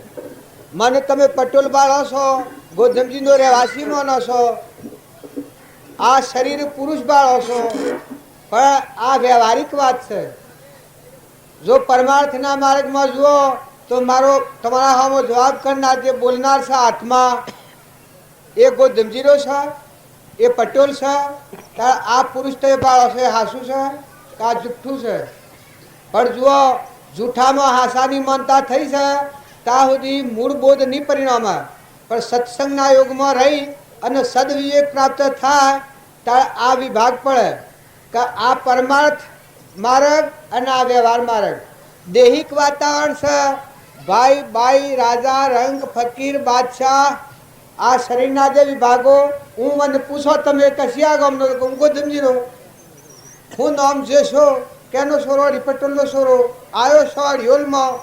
મને તમે પટોલ બાળો છો ગોધમજીનો રહેવાસી માનો છો આ શરીર પુરુષ બાળો છો પણ આ વ્યવહારિક વાત છે જો પરમાર્થના માર્ગમાં જુઓ તો મારો તમારા સામે જવાબ કરનાર જે બોલનાર છે આત્મા એ ગોધમજીરો છે એ પટેલ છે ત્યારે આ પુરુષ તો એ બાળો છે હાસું છે કે આ જુઠ્ઠું છે પણ જુઓ જૂઠામાં હાસાની માનતા થઈ છે ત્યાં સુધી મૂળ બોધ નહીં પરિણામે પણ સત્સંગના યોગમાં રહી અને સદવિવેક પ્રાપ્ત થાય ત્યારે આ વિભાગ પડે કે આ પરમાર્થ માર્ગ અને આ વ્યવહાર માર્ગ દેહિક વાતાવરણ છે ભાઈ બાઈ રાજા રંગ ફકીર બાદશાહ આ શરીરના જે વિભાગો હું મને પૂછો તમે કશિયા ગામનો હું ગોધમજીનો હું નામ જે છો કેનો છોરો પટેલનો છોરો આવ્યો છો હિયોલમાં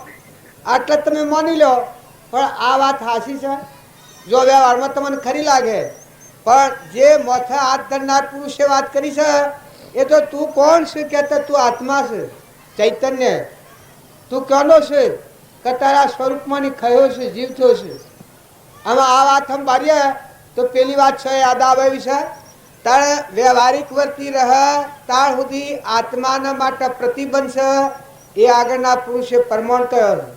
આટલા તમે માની લો પણ આ વાત હાસી છે જો વ્યવહારમાં તમને ખરી લાગે પણ જે મોથે હાથ ધરનાર પુરુષે વાત કરી છે એ તો તું કોણ છે કહેતા તું આત્મા છે ચૈતન્ય તું કોનો છે કે તારા સ્વરૂપમાંની ખયો છે જીવ થયો છે આમાં આ વાત હમ બારીએ તો પેલી વાત છે યાદ આવે છે તારે વ્યવહારિક વર્તી રહે તાર સુધી આત્માના માટે પ્રતિબંધ છે એ આગળના પુરુષે પ્રમાણ કર્યો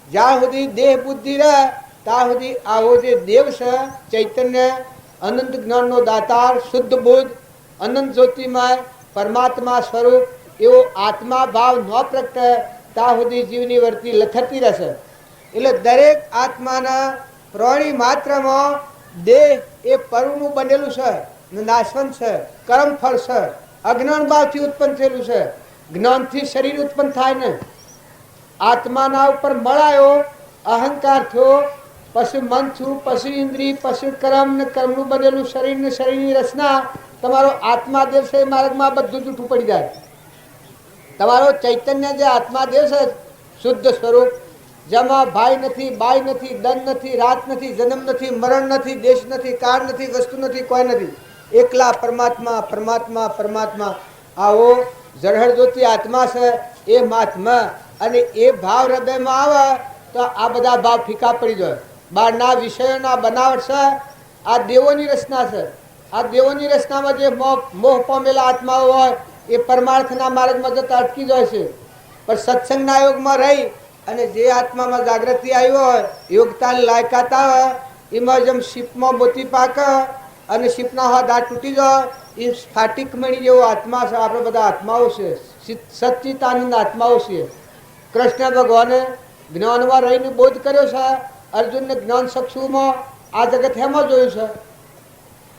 જ્યાં સુધી દેહ બુદ્ધિ રહે ત્યાં સુધી આવો જે દેવ છે ચૈતન્ય અનંત જ્ઞાનનો દાતાર શુદ્ધ બુદ્ધ અનંત જ્યોતિમય પરમાત્મા સ્વરૂપ એવો આત્મા ભાવ ન પ્રગટે ત્યાં સુધી જીવની વર્તી લથડતી રહેશે એટલે દરેક આત્માના પ્રાણી માત્રમાં દેહ એ પરનું બનેલું છે નાશવંત છે કર્મફળ છે અજ્ઞાન ભાવથી ઉત્પન્ન થયેલું છે જ્ઞાનથી શરીર ઉત્પન્ન થાય ને આત્માના ઉપર મળાયો અહંકાર થયો પછી મન થયું પછી ઇન્દ્રિય પછી કર્મ ને કર્મનું બનેલું શરીર ને શરીરની રચના તમારો આત્માદેવ છે એ માર્ગમાં બધું જૂઠું પડી જાય. તમારો ચૈતન્ય જે આત્માદેવ છે શુદ્ધ સ્વરૂપ, જેમાં ભાઈ નથી, બાઈ નથી, દંડ નથી, રાત નથી, જન્મ નથી, મરણ નથી, દેશ નથી, કાળ નથી, વસ્તુ નથી, કોઈ નથી, એકલા પરમાત્મા પરમાત્મા પરમાત્મા. આવો જળહળ જ્યોતિ આત્મા છે એ મહાત્મા. અને એ ભાવ હૃદયમાં આવે તો આ બધા ભાવ ફીકા પડી જાય. બહારના વિષયોના બનાવટ છે આ દેવોની રચના છે. આ દેવોની રચનામાં જે મોહ પામેલા આત્માઓ હોય એ પરમાર્થના માર્ગમાં જતા અટકી જાય છે. પણ સત્સંગના યોગમાં રહી અને જે આત્મામાં જાગૃતિ આવી હોય, યોગતાની લાયકાત આવે, એમાં જેમ શીપમાં મોતી પાકે અને શીપના હાથ દાંત તૂટી જાય એ સ્ફાટિક મણી જેવો આત્મા છે. આપણે બધા આત્માઓ છે, સચ્ચિતાનંદ આત્માઓ છીએ. કૃષ્ણ ભગવાને જ્ઞાનમાં રહીને બોધ કર્યો છે. અર્જુનને જ્ઞાન ચક્ષુમાં આ જગત હેમાં જોયું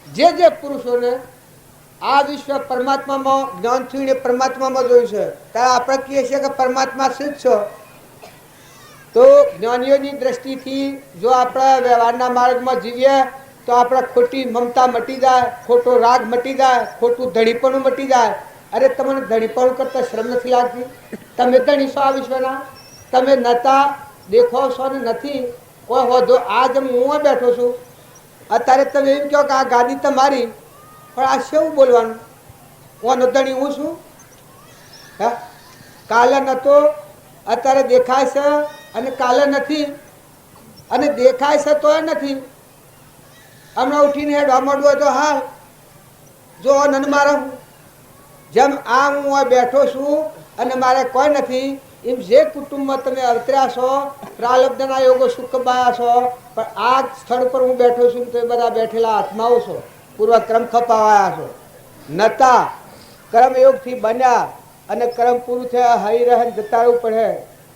છે. જે પુરુષોને આ વિશ્વ પરમાત્મામાં જ્ઞાન થયું એ પરમાત્મામાં જોયું છે. ત્યારે આપણે કહીએ છીએ કે પરમાત્મા શુદ્ધ છો. તો જ્ઞાનીઓની દ્રષ્ટિથી જો આપણે વ્યવહારના માર્ગમાં જીવીએ તો આપણે ખોટી મમતા મટી જાય, ખોટો રાગ મટી જાય, ખોટું ધણીપણું મટી જાય. અરે તમને ધણીપણું કરતા શરમ નથી લાગતી? તમે ધણી છો આ વિશ્વના? તમે નતા દેખો છો ને નથી કોઈ હોદો. આ જેમ હું બેઠો છું અત્યારે તમે એમ કહો કે આ ગાદી તમારી, પણ આ શું બોલવાનું? કોનો ધણી હું છું? હા, કાલે નતો અત્યારે દેખાય છે અને કાલે નથી, અને દેખાય છે તોય નથી. હમણાં ઉઠીને હેડવા માંડવું હોય તો હા જો નન મારા જેમ આ હું બેઠો છું અને મારે કોઈ નથી, એમ જે કુટુંબમાં તમે અવતર્યા છો પ્રાલબ્ધના યોગો સુખ બાયા છો, પણ આ સ્થળ પર હું બેઠો છું તો એ બધા બેઠેલા આત્માઓ છો, પૂર્વ ક્રમ ખપાવાયા છો. નતા કર્મયોગથી બન્યા અને કર્મ પૂરું થયા હરી રહે જતા રહેવું પડે.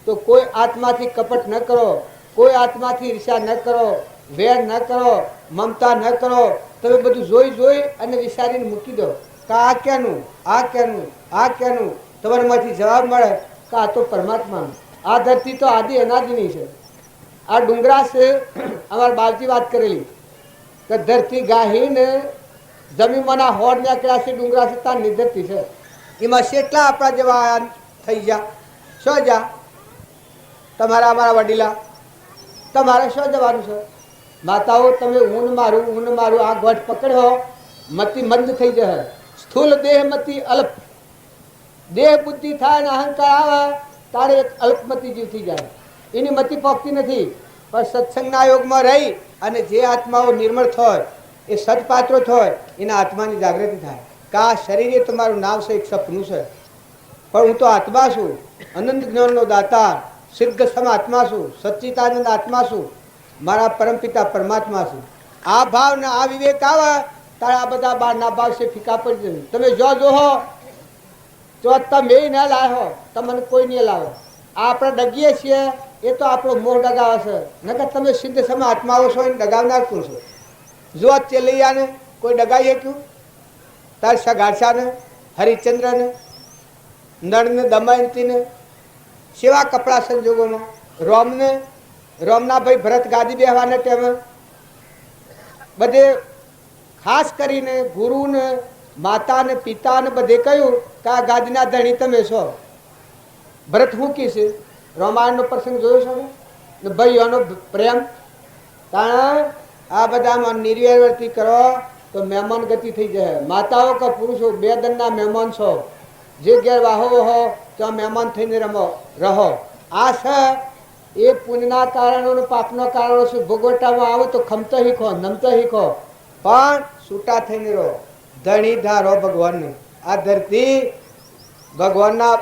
તો કોઈ આત્માથી કપટ ન કરો, કોઈ આત્માથી ઈર્ષા ન કરો, વેર ન કરો, મમતા ન કરો. તમે બધું જોઈ જોઈ અને વિચારીને મૂકી દો કે આ ક્યાંનું, આ ક્યાંનું, આ ક્યાંનું. તમારામાંથી જવાબ મળે કે આ તો પરમાત્માનું. આ ધરતી તો આદિ અનાદિની છે. આ ડુંગરા છે, અમારા બાપજી વાત કરેલી કે ધરતી ગાહીને જમીનમાંના હોડ નીકળ્યા છે, ડુંગરા છે ત્યાં નિધરતી છે. એમાં કેટલા આપણા જેવા થઈ ગયા? શું જા તમારા અમારા વડીલા? તમારે શું જવાનું છે? માતાઓ તમે ઊન મારું આ ગોઠ પકડ્યો મતિ મંદ થઈ જશે. સ્થૂલ દેહ મતિ અલ્પ, દેહ બુદ્ધિ થાય ને અહંકાર આવે તારે એક અલ્પમતી જીવ થઈ જાય. એની મતિ પોકતી નથી. પણ સત્સંગના યોગમાં રહી અને જે આત્માઓ નિર્મળ થાય, એ સદપાત્રો થાય, એના આત્માની જાગૃતિ થાય કે આ શરીર એ તમારું નામ છે, એક સપનું છે, પણ હું તો આત્મા છું, અનંત જ્ઞાનનો દાતા, સિદ્ધ સમ આત્મા છું, સચ્ચિતાનંદ આત્મા છું, મારા પરમપિતા પરમાત્મા છું. આ ભાવ ને આ વિવેક આવે તારે આ બધા બહારના ભાવ છે ફીકા પડી જશે. તમે જો જોહો તો તમે ના લાવો, તમને કોઈ નહીં લાવો. આપણે ડગીએ છીએ એ તો આપણો મોહ ડગાવે છે, નકર તમે સિદ્ધ સમ આત્માઓ છો એને ડગાવનાર કોણ છો? જો ચેલૈયાને કોઈ ડગાવીએ ક્યું? તાર સગારસાને, હરિચંદ્રને, નળને, દમયંતીને સેવા કપડા સંજોગોમાં, રોમને, રોમના ભાઈ ભરત ગાદી બેહવાના ટાઈમે બધે ખાસ કરીને ગુરુને, માતાને, પિતાને બધે કહ્યું કે આ ગાદીના ધણી તમે છો. ભરત શું કહે છે? રામાયણનો પ્રસંગ જોયો છો ને ભાઈઓનો પ્રેમ. કારણ આ બધામાં નિર્વ્યવર્તી કરો તો મહેમાન ગતિ થઈ જાય. માતાઓ કે પુરુષો બે દનના મહેમાન છો, જે ઘેર વાહો હો ત્યાં મહેમાન થઈને રહો. આ છે એ પુણ્યના કારણો પાપના કારણો શું ભોગવટામાં આવે તો ખમતો શીખો, નમતો શીખો, પણ છૂટા થઈને રહો. ધણી ધારો ભગવાનને. આ ધરતી ભગવાનના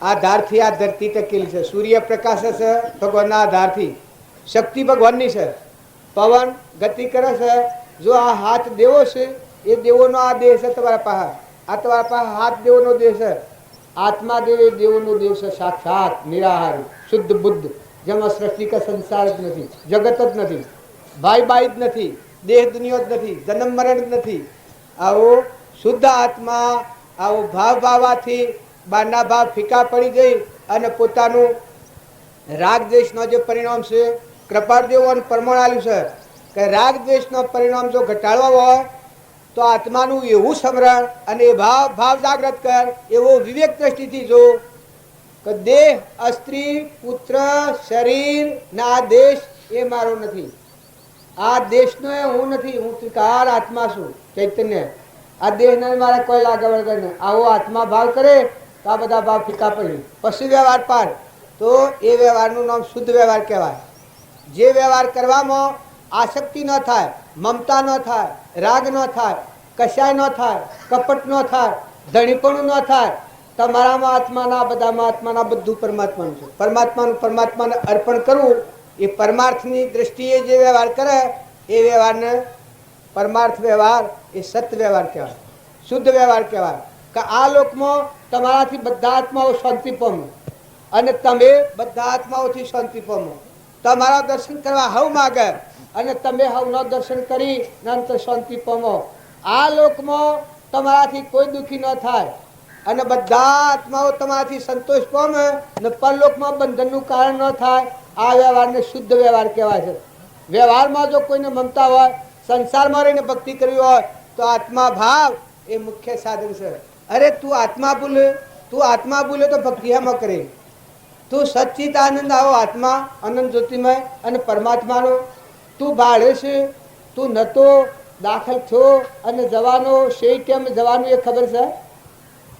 આધારથી આ ધરતી ટકેલી છે. સૂર્ય પ્રકાશ છે ભગવાનના આધારથી, શક્તિ ભગવાનની છે. પવન ગતિ કરે છે. જો આ હાથ દેવો છે એ દેવોનો આ દેહ છે તમારા પાસે. આ તમારા પાસે હાથ દેવોનો દેહ છે. આત્મા દેવ એ દેવોનો દેવ છે, સાક્ષાત નિરાહાર શુદ્ધ બુદ્ધ, જેમાં સૃષ્ટિ કા સંસાર જ નથી, જગત જ નથી, ભાઈ બાઈ જ નથી, દેહ દુનિયા જ નથી, જન્મ મરણ જ નથી. આવો શુદ્ધ આત્મા, આવો ભાવ ભાવાથી બહારના ભાવ ફીકા પડી જઈ અને પોતાનું રાગ દ્વેષનો જે પરિણામ છે, કૃપાળદેવોનું પ્રમાણ આપ્યું છે કે રાગ દ્વેષનો પરિણામ જો ઘટાડવો હોય તો આત્માનું એવું સ્મરણ અને ભાવ જાગૃત કર, એવો વિવેક દ્રષ્ટિથી જો કે દેહ, સ્ત્રી, પુત્ર, શરીર ને આ દેશ એ મારો નથી, આ દેશનો એ હું નથી, હું ત્રિકાર આત્મા છું ચૈતન્ય. આ દેહને મારા કોઈ લાગે વગર નહીં. આવો આત્મા ભાવ કરે તો આ બધા ભાવ ફીકા પડી. પછી વ્યવહાર પાર તો એ વ્યવહારનું નામ શુદ્ધ વ્યવહાર કહેવાય. જે વ્યવહાર કરવામાં આસક્તિ ન થાય, મમતા ન થાય, રાગ ન થાય, કશાય ન થાય, કપટ ન થાય, ધણીપણું ન થાય, તમારામાં આત્માના બધામાં આત્માના બધું પરમાત્માનું છે. પરમાત્માને અર્પણ કરવું એ પરમાર્થની દ્રષ્ટિએ જે વ્યવહાર કરે એ વ્યવહારને પરમાર્થ વ્યવહાર એ સત્ય વ્યવહાર કહેવાય, શુદ્ધ વ્યવહાર કહેવાય. કે આ લોકમાં તમારાથી બધા આત્માઓ શાંતિ પામે અને તમે બધા આત્માઓથી શાંતિ પામો. તમારા દર્શન કરવા હવ માગે અને તમે હવનો દર્શન કરી અંતર શાંતિ પામો. આ લોકમાં તમારાથી કોઈ દુઃખી ન થાય અને બધા આત્માઓ તમારાથી સંતોષ પામે અને પરલોકમાં બંધનનું કારણ ન થાય. આ વ્યવહારને શુદ્ધ વ્યવહાર કહેવાય છે. વ્યવહારમાં જો કોઈને મમતા હોય, સંસારમાં રહીને ભક્તિ કરવી હોય તો આત્મા ભાવ એ મુખ્ય સાધન છે. અરે તું આત્મા ભૂલે તો ભક્તિ એમાં કરે. તું સચ્ચિત આનંદ આવો આત્મા અનંત જ્યોતિમય અને પરમાત્માનો તું ભાડે છે, તું નતો દાખલ થયો અને જવાનો શેઈ કેમ જવાનું એ ખબર છે?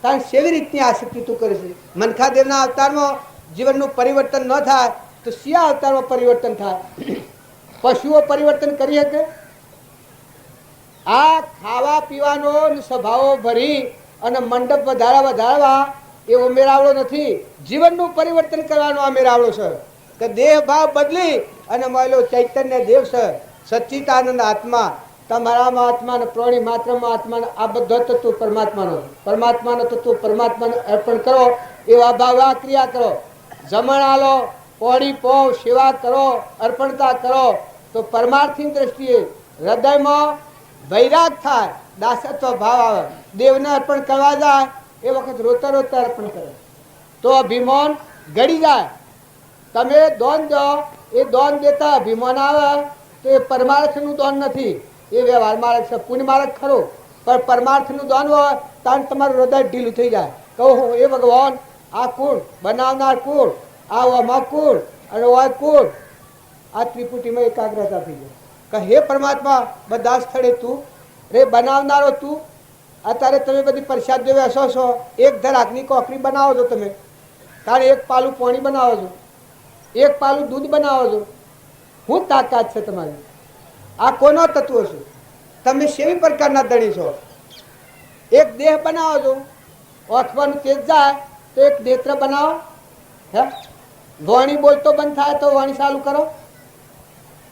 કારણ કેવી રીતની આસક્તિ તું કરે છે. મનખાદેવના અવતારમાં જીવનનું પરિવર્તન ન થાય તો શિયા અવતારમાં પરિવર્તન થાય? પશુઓ પરિવર્તન કરી શકે? આ ખાવા પીવાનો સ્વભાવો ભરી અને મંડપ વધારવા એ મેળાવડો નથી. જીવનનું પરિવર્તન કરવાનો આ મેળાવડો છે. કે દેહ ભાવ બદલી અને મળેલો ચૈતન્ય દેવ છે, સચ્ચિતાનંદ આત્મા. તમારામાં આત્મા ને પ્રાણી માત્રમાં આત્મા, આ બધો તત્વ પરમાત્માનો તત્વ પરમાત્માને અર્પણ કરો. એવા ભાવ આ ક્રિયા કરો. જમણ આલો, પોળી પોવ, સેવા કરો, અર્પણતા કરો તો પરમાર્થની દ્રષ્ટિએ હૃદયમાં વૈરાગ થાય, દાસત્વ ભાવ આવે. દેવને અર્પણ કરવા જાય એ વખત રોતા અર્પણ કરે તો અભિમાન ગળી જાય. તમે દોન દો, એ દોન દેતા અભિમાન આવે તો એ પરમાર્થનું દોન નથી, એ વ્યવહાર માર્ગ છે. પુણ્ય માર્ગ ખરો પણ પરમાર્થનું દોન હોય ત્યારે તમારું હૃદય ઢીલું થઈ જાય. કહો એ ભગવાન આ કુળ બનાવનાર કુળ, આ આમાં કુળ અને ઓય કુળ, આ ત્રિપુટીમાં એકાગ્રતા થઈ જાય. કે હે પરમાત્મા બધા સ્થળે તું રે બનાવનારો તું. અત્યારે તમે બધી પ્રસાદ બેસો છો, એક ધરાકની કોકરી બનાવો છો તમે, તારે એક પાલું પાણી બનાવો છો, એક પાલું દૂધ બનાવો છો. શું તાકાત છે તમારી? આ કોનો તત્વો છે? તમે સેવી પ્રકારના ધણી છો. એક દેહ બનાવો છો, ઓઠવાનું તેજ જાય તો એક નેત્ર બનાવો. હે વાણી બોલતો બંધ થાય તો વાણી ચાલુ કરો.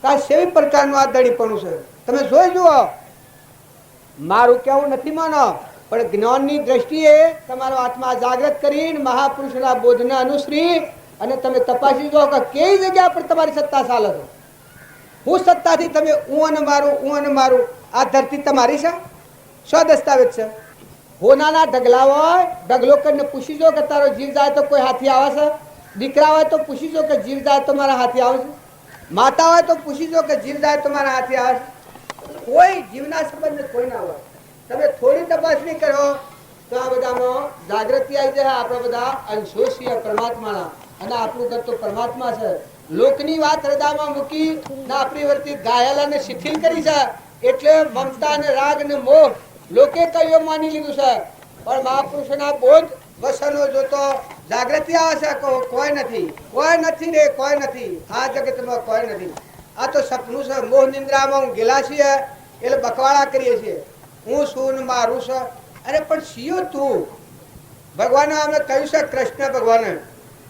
આ સેવી પ્રકારનું આ ધણીપણું છે. તમે જોઈ જુઓ. મારું કેવું નથી માનો પણ જ્ઞાનની દ્રષ્ટિએ તમારો આત્મા જાગૃત કરીને મહાપુરુષના બોધને અનુસરી અને તમે તપાસી જો કે કઈ જગ્યા પર તમારી સત્તા ચાલે છે. હું સત્તાથી તમે હું અને મારું આ ધરતી તમારી છે? શું દસ્તાવેજ છે? હોનાના ઢગલા હોય, ઢગલો કરીને પૂછી જો કે તારો જીવ જાય તો કોઈ હાથી આવે છે? દીકરા હોય તો પૂછી જો કે જીવ જાય તો મારા હાથી આવે છે? માતા હોય તો પૂછી જો કે જીવ જાય તો મારા હાથી આવે છે? કોઈ જીવના સંબંધ કોઈ ના હોય. તમે થોડી તપાસણી કરો તો આ બધામાં જાગૃતિ આવી જાય. આપણે બધા અંશો છીએ પરમાત્માના અને આપણું ઘર તો પરમાત્મા છે. લોકની વાત હૃદયમાં મૂકી ને આપણી વર્તી ઘાયલ અને શિથિલ કરી છે. એટલે મમતા ને રાગ ને મોહ લોકે કયો માની લીધું છે. પણ મહાપુરુષોના બોધ વસનો જોતો જાગૃતિ આવે છે. કોઈ નથી રે, કોઈ નથી. આ જગતમાં કોઈ નથી. આ તો સપનું છે. મોહ નિંદ્રામાં હું ગેલા છીએ એટલે બકવાડા કરીએ છીએ. હું શું ને મારું છે. અરે પણ શિયો તું. ભગવાને અમે કહ્યું છે, કૃષ્ણ ભગવાને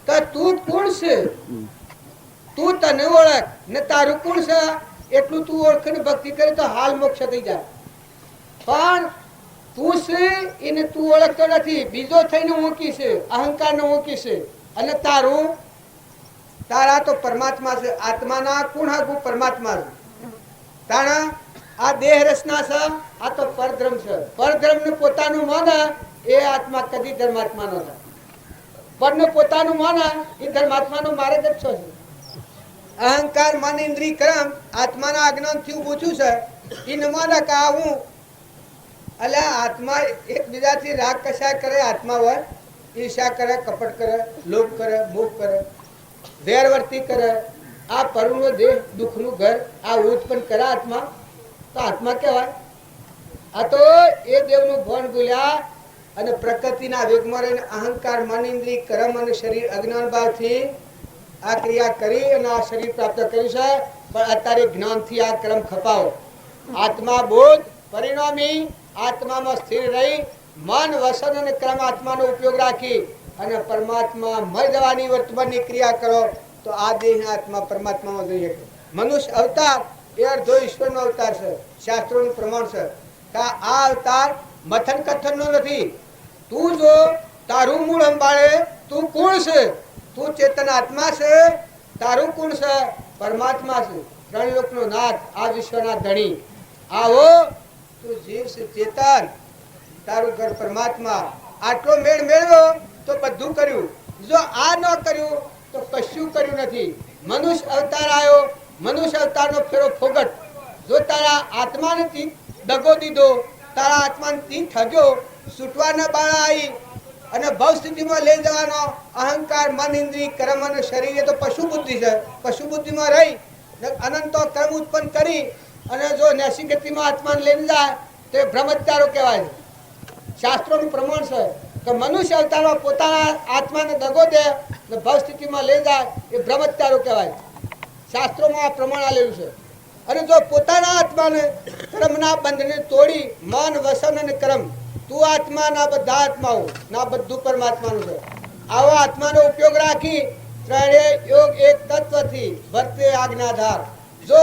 તો તું કોણ છે? તું તને ઓળખ ને તારું કોણ છે એટલું તું ઓળખ ને ભક્તિ કરી તો હાલ મોક્ષ થઈ જાય. પણ તું છે એને તું ઓળખતો નથી. બીજો થઈને ઊંકી છે, અહંકાર ને ઊંકી છે. અને તારા તો પરમાત્મા છે. આત્માના કોણ હાગું પરમાત્મા છે. તારા આ દેહ રચના છે, આ તો પરધર્મ છે. પરધર્મ ને પોતાનું માને એ આત્મા કદી ધર્માત્મા નો થાય. પરને પોતાનું માને એ ધર્માત્માનો માર્ગ જ છે. અહંકાર મન ઇન્દ્રિય કર્મ આત્માના અજ્ઞાનથી ઊભું થયું છે. એ ન માને કે આ હું અલ્યા આત્મા એકબીજાથી રાગ કશાય કરે, આત્મા હોય ઈર્ષા કરે, કપટ કરે, લોભ કરે, મોહ કરે, વેરવર્તી કરે, આ પરનો દેહ દુઃખનું ઘર આ ઉત્પન્ન કરે આત્મા, તો આત્મા કહેવાય? આ તો એ દેવનું ભણ ભૂલ્યા અને પ્રકૃતિના વેગમાં રહીને અહંકાર, મન, ઇન્દ્રિય, કર્મ અને શરીર અજ્ઞાન ભાવથી આ ક્રિયા કરી અને આ શરીર પ્રાપ્ત કર્યું છે. પણ અત્યારે જ્ઞાનથી આ કર્મ ખપાવો. આત્મા બોધ પરિણામી આત્મામાં સ્થિર રહી મન, વસન અને કર્મ આત્માનો ઉપયોગ રાખી અને પરમાત્મા મળી જવાની વર્તમાનની ક્રિયા કરો તો આ દેહ આત્મા પરમાત્મામાં જઈ શકે. મનુષ્ય અવતાર એ અર્ધો ઈશ્વરનો અવતાર છે. શાસ્ત્રોનું પ્રમાણ છે કે આ અવતાર મથન કથનનો નથી. તું જો તારું મૂળ અંબાળે તું કોણ છે? તું ચેતન આત્મા છે. તારું કોણ છે? પરમાત્મા છે. ત્રણ લોકનો નાથ, આ વિશ્વના ધણી. આવો તું જીવ છે ચેતન, તારું ઘર પરમાત્મા. આટલો મેળ મેળવ્યો તો બધું કર્યું. જો આ ન કર્યું તો કશું કર્યું નથી. મનુષ્ય અવતાર આવ્યો, મનુષ્ય અવતારનો ફેરો ફોગટ. જો તારા આત્માને દગો દીધો, તારા આત્માને ઠગ્યો, છૂટવાના બાળા આવી અને ભવ સ્થિતિમાં લઈ જવાનો અહંકાર, મન, ઇન્દ્રિય, કર્મ અને શરીર એ તો પશુ બુદ્ધિ છે. પશુ બુદ્ધિમાં રહી અનંતો કર્મ ઉત્પન્ન કરી અને જો નેસી ગતિમાં આત્માને લઈને જાય તો એ ભ્રમત્યારો કહેવાય. શાસ્ત્રોનું પ્રમાણ છે કે મનુષ્ય અવતારમાં પોતાના આત્માને દગો દે અને ભવ સ્થિતિમાં લઈ જાય એ ભ્રમત્યારો કહેવાય. શાસ્ત્રોમાં આ પ્રમાણ આલેલું છે. અને જો પોતાના આત્માને કર્મના બંધને તોડી મન, વસન અને કર્મ, તું આત્મા ના બધા આત્માઓ ના બધું પરમાત્માનું છે. આવો આત્માનો ઉપયોગ રાખી ત્રણેય યોગ એક તત્વથી વર્તે આજ્ઞાધાર. જો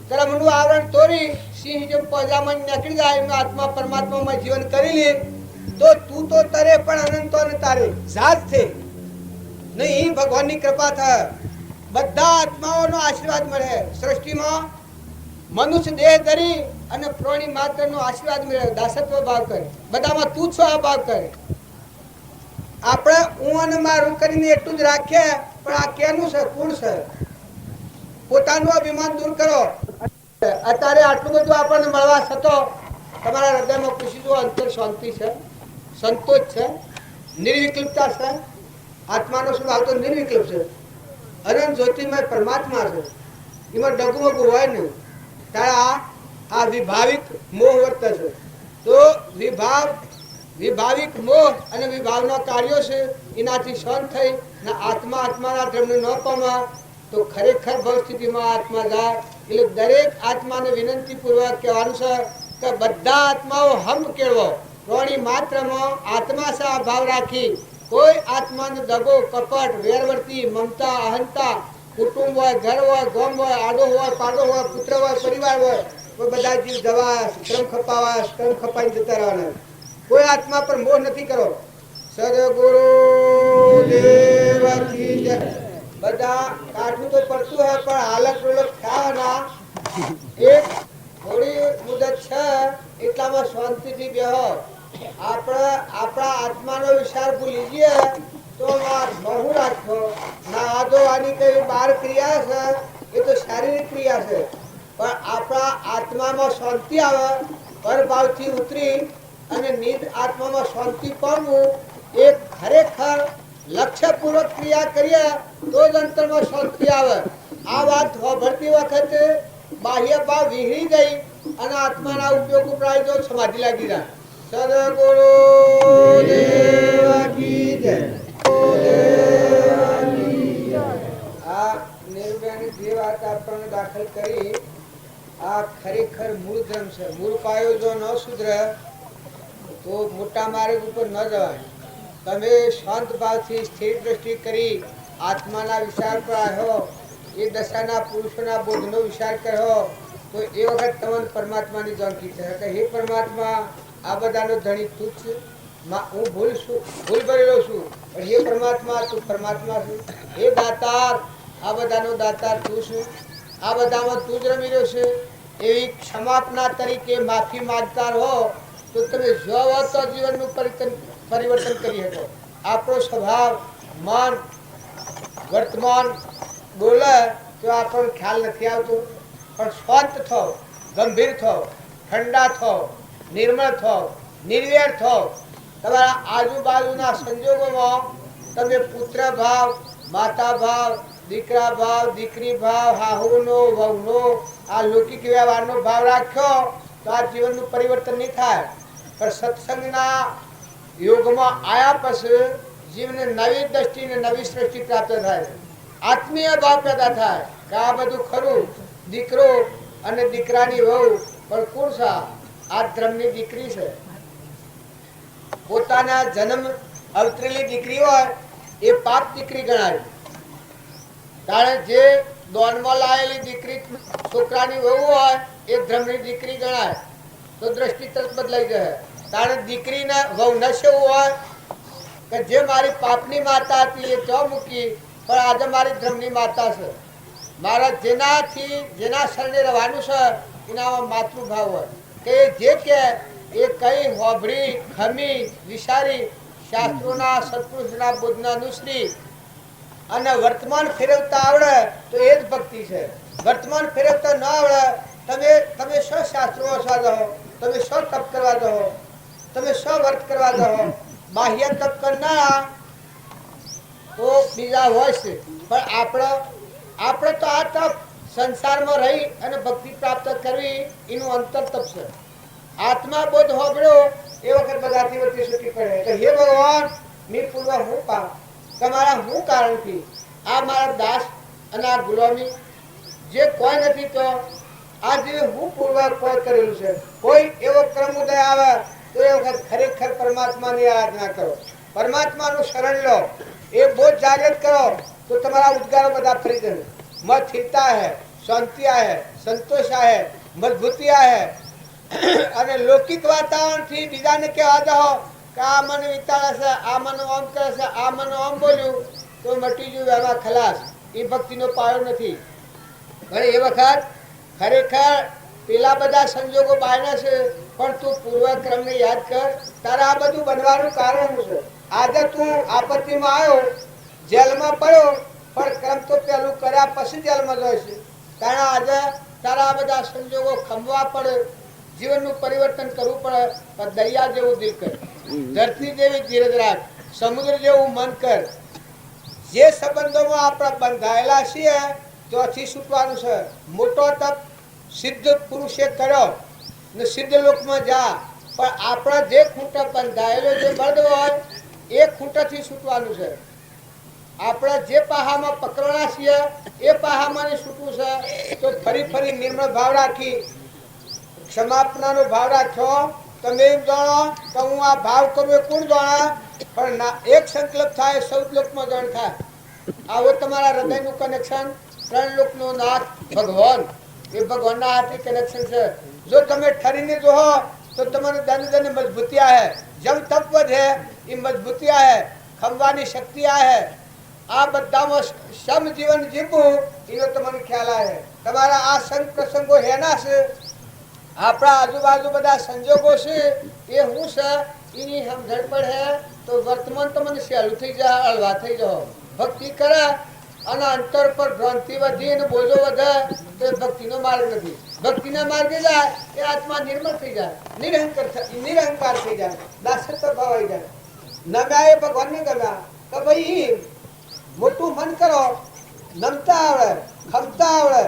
કર્મનું આવરણ તોડી સિંહ જેમ પજામાં નીકળી જાય એમ આત્મા પરમાત્મામાં જીવન કરી લે તો તું તો તરે પણ અનંતો ને તારે જાત છે નહીં. ભગવાનની કૃપા થાય, બધા આત્માઓનો આશીર્વાદ મળે. સૃષ્ટિમાં મનુષ્ય દેહ ધરી અને પ્રાણી માત્રનો આશીર્વાદ મળે. દાસત્વ ભાવ કરે, બધામાં તું છો આ ભાવ કરે. આપણે હું અને મારું કરીને એટલું જ રાખીએ પણ આ કેનું છે? કોણ છે? પોતાનું અભિમાન દૂર કરો. અત્યારે આટલું બધું આપણને મળવા છતાં તમારા હૃદયમાં પૂછી જુઓ, અંતર શાંતિ છે, સંતોષ છે, નિર્વિકલ્પતા છે. આત્માનો સ્વભાવ તો નિર્વિકલ્પ છે. અનંત જ્યોતિમય પરમાત્મા છે. એમાં ડગમગું હોય નહીં. તારા આ વિભાવિક મોહ વર્તે છે તો વિભાવિક મોહ અને વિભાવના કાર્યો છે એનાથી શાંત થઈ ને આત્માના ધર્મને ન પામવા તો ખરેખર ભવ સ્થિતિમાં આત્મા જાય. એટલે દરેક આત્માને વિનંતી પૂર્વક કહેવાનું છે કે બધા આત્માઓ હમ કેળવો. પ્રાણી માત્રમાં આત્મા સા ભાવ રાખી કોઈ આત્માનો દગો, કપટ, વેરવર્તી, મમતા, અહંતા, કુટુંબ હોય, ઘર હોય, ગોમ હોય, આડો હોય, પાડો હોય, પુત્ર હોય, પરિવાર હોય, કોઈ બધા જીવ જવા, શ્રમ ખપાવા, શ્રમ ખપાઈ જતા રહેવાના. કોઈ આત્મા પર મોહ નથી કરો. સદગુરુ દેવ કી જય. બધા કાઠું તો પડતું હોય પણ હાલત રોલત ખાવાના. એક થોડી મુદત છે એટલામાં શાંતિથી બેહો. આપણા આત્માનો વિચાર ભૂલી જઈએ તો બહુ રાખો. ના આદો આની કઈ બાર ક્રિયા છે એ તો શારીરિક ક્રિયા છે. પણ આપણા આત્મામાં શાંતિ આવે, પરભાવથી ઉતરી અને નિજ આત્મામાં શાંતિ પામવું એ ખરેખર લક્ષ્યપૂર્વક ક્રિયા કરીએ તો જ અંતરમાં શાંતિ આવે. આ વાત ભરતી વખતે બાહ્ય ભાવ વિહરી ગઈ અને આત્માના ઉપયોગ ઉપરાય તો સમાધિ લાગી જાય. સદગુરુ દેવ કી જય. આ નિર્ગુણ જે વાત આપણને દાખલ કરી આ ખરેખર મૂળ ધર્મ છે. મૂળ પાયો જો ન સુધરે તો મોટા માર્ગ ઉપર ન જવાય. તમે શાંત ભાવથી સ્થિર દ્રષ્ટિ કરી આત્માના વિચાર પર આવ્યો, એ દશાના પુરુષોના બોધનો વિચાર કર્યો તો એ વખત તમને પરમાત્માની જાણકી છે કે હે પરમાત્મા આ બધાનો ધણી તું જ છે. હું ભૂલ ભરેલો છું પણ હે પરમાત્મા તું પરમાત્મા છું. હે દાતાર આ બધાનો દાતાર તું છું. આ બધામાં તું જ રમી રહ્યો છે. એવી ક્ષમાપના તરીકે માફી માંગતા રહો તો તમે જો તો જીવનનું પરિવર્તન કરી શકો. આપણો સ્વભાવ, મન, વર્તમાન બોલે તો આપણને ખ્યાલ નથી આવતો. પણ શાંત થો, ગંભીર થો, ઠંડા થો, નિર્મળ થાઓ, નિર્વેર થાઓ. તમારા આજુબાજુના સંજોગોમાં તમે પુત્ર ભાવ, માતા ભાવ, દીકરા ભાવ, દીકરી ભાવ, હાહુનો, વહુનો, આ લૌકિક વ્યવહારનો ભાવ રાખ્યો તો આ જીવનનું પરિવર્તન નહીં થાય. પણ સત્સંગના યોગમાં આયા પછી જીવને નવી દ્રષ્ટિ ને નવી સૃષ્ટિ પ્રાપ્ત થાય, આત્મીય ભાવ પેદા થાય કે આ બધું ખરું. દીકરો અને દીકરાની વહુ પણ કોણ છે? આ ધર્મની દીકરી છે. પોતાના જન્મ અવતરેલી દીકરી હોય એ પાપ દીકરી ગણાય. કારણ જે દોનમાં લાયેલી દીકરી છોકરાની વહુ હોય એ ધર્મની દીકરી ગણાય. તો દ્રષ્ટિ તરત બદલાઈ જાય. કારણ દીકરીને વહુ ન શું હોય કે જે મારી પાપની માતા હતી એ તો મૂકી, પણ આજે મારી ધર્મની માતા છે. મારા જેના શરણે રહેવાનું છે એનામાં માતૃભાવ હોય કે જે કે એ કઈ હોભળી ખમી વિચારી શાસ્ત્રોના સત્પુરુષના બોધના અનુસરી અને વર્તમાન ફેરવતા આવડે તો એ જ ભક્તિ છે. વર્તમાન ફેરવતા ન આવડે તમે શું શાસ્ત્રો વાંચવા જાઓ, તમે શું તપ કરવા જાઓ, તમે શું વર્ત કરવા જાઓ. બાહ્ય તપ કરનારા તો બીજા હોય છે, પણ આપણે તો આ તપ સંસારમાં રહી અને ભક્તિ પ્રાપ્ત કરવી એનું અંતર તપ છે. આત્મા બોધ હોબળ્યો એ વખત બધાથી વચ્ચે છૂટી પડે કે હે ભગવાન મેં પૂર્વ હું પામ તમારા હું કારણથી આ મારા દાસ અને આ ગુલામી જે કોઈ નથી તો આજે હું પૂર્વ કોઈ કરેલું છે. કોઈ એવો ક્રમ ઉદય આવે તો એ વખત ખરેખર પરમાત્માની આરાધના કરો, પરમાત્માનું શરણ લો, એ બોધ જાગૃત કરો તો તમારા ઉદ્ગારો બધા ફરી જશે. મત સ્થિરતા હે, શાંતિ આહે, સંતોષ આહે, મજબૂતી આહે. અને લૌકિક વાતાવરણથી બીજાને કહેવા દો કે આ મને વિચારે છે, આ મને આમ કરે છે, આ મને આમ બોલ્યું તો મટી ગયું એમાં ખલાસ. એ ભક્તિનો પાયો નથી. પણ એ વખત ખરેખર પેલા બધા સંજોગો બહારના છે, પણ તું પૂર્વક્રમને યાદ કર. તારા આ બધું બનવાનું કારણ શું છે? આજે તું આપત્તિમાં આવ્યો, જેલમાં પડ્યો, પણ ક્રમ તો પેલું કર્યા પછી જેલમાં જાય છે. કારણ આજે તારા આ બધા સંજોગો ખમવા પડે, જીવનનું પરિવર્તન કરવું પડે. પણ દરિયા જેવું દિલ કર, ધરતી જેવી ધીરજ રાખ, સમુદ્ર જેવું મન કર. જે સંબંધોમાં આપણે બંધાયેલા છીએ ત્યાંથી છૂટવાનું છે. મોટો તપ સિદ્ધ પુરુષે કર્યો ને સિદ્ધ લોકમાં જા, પણ આપણા જે ખૂંટા બંધાયેલો જે બળ હોય એ ખૂંટાથી છૂટવાનું છે. આપણે જે પાહામાં પકડવાના છીએ એ પાહામાં છૂટવું છે. તો ફરી નિર્મળ ભાવ રાખી ક્ષમાપનાનો ભાવ રાખ્યો. તમે એમ જાણો કે હું આ ભાવ કરું એ કોણ જાણે, પણ એક સંકલ્પ થાય સૌદ લોકમાં જાણ થાય. આવો તમારા હૃદયનું કનેક્શન ત્રણ લોકનો નાથ ભગવાન, એ ભગવાનના હાથે કનેક્શન છે. જો તમે ઠરીને જોહો તો તમારે દન મજબૂતી આહે, જમ તપ વધે એ મજબૂતી આહે, ખમવાની શક્તિ આહે. આ બધામાં સમ જીવન જીવવું એનો તમને ખ્યાલ આવે. તમારા આ સંગ પ્રસંગો હેના છે, આપણા આજુબાજુ બધા સંજોગો છે એ હું છે એની સમજણ પડે તો વર્તમાન તમને સહેલું થઈ જાય, હળવા થઈ જાઓ. ભક્તિ કરે અને અંતર પર ભ્રાંતિ વધી અને બોજો વધે તો એ ભક્તિનો માર્ગ નથી. ભક્તિના માર્ગે જાય એ આત્મા નિર્મળ થઈ જાય, નિરહંકાર થઈ જાય, દાસત્વ ભાવ આવી જાય. નમ્યા એ ભગવાનને ગમ્યા કે ભાઈ મોટું મન કરો, નમતા આવડે, ખમતા આવડે,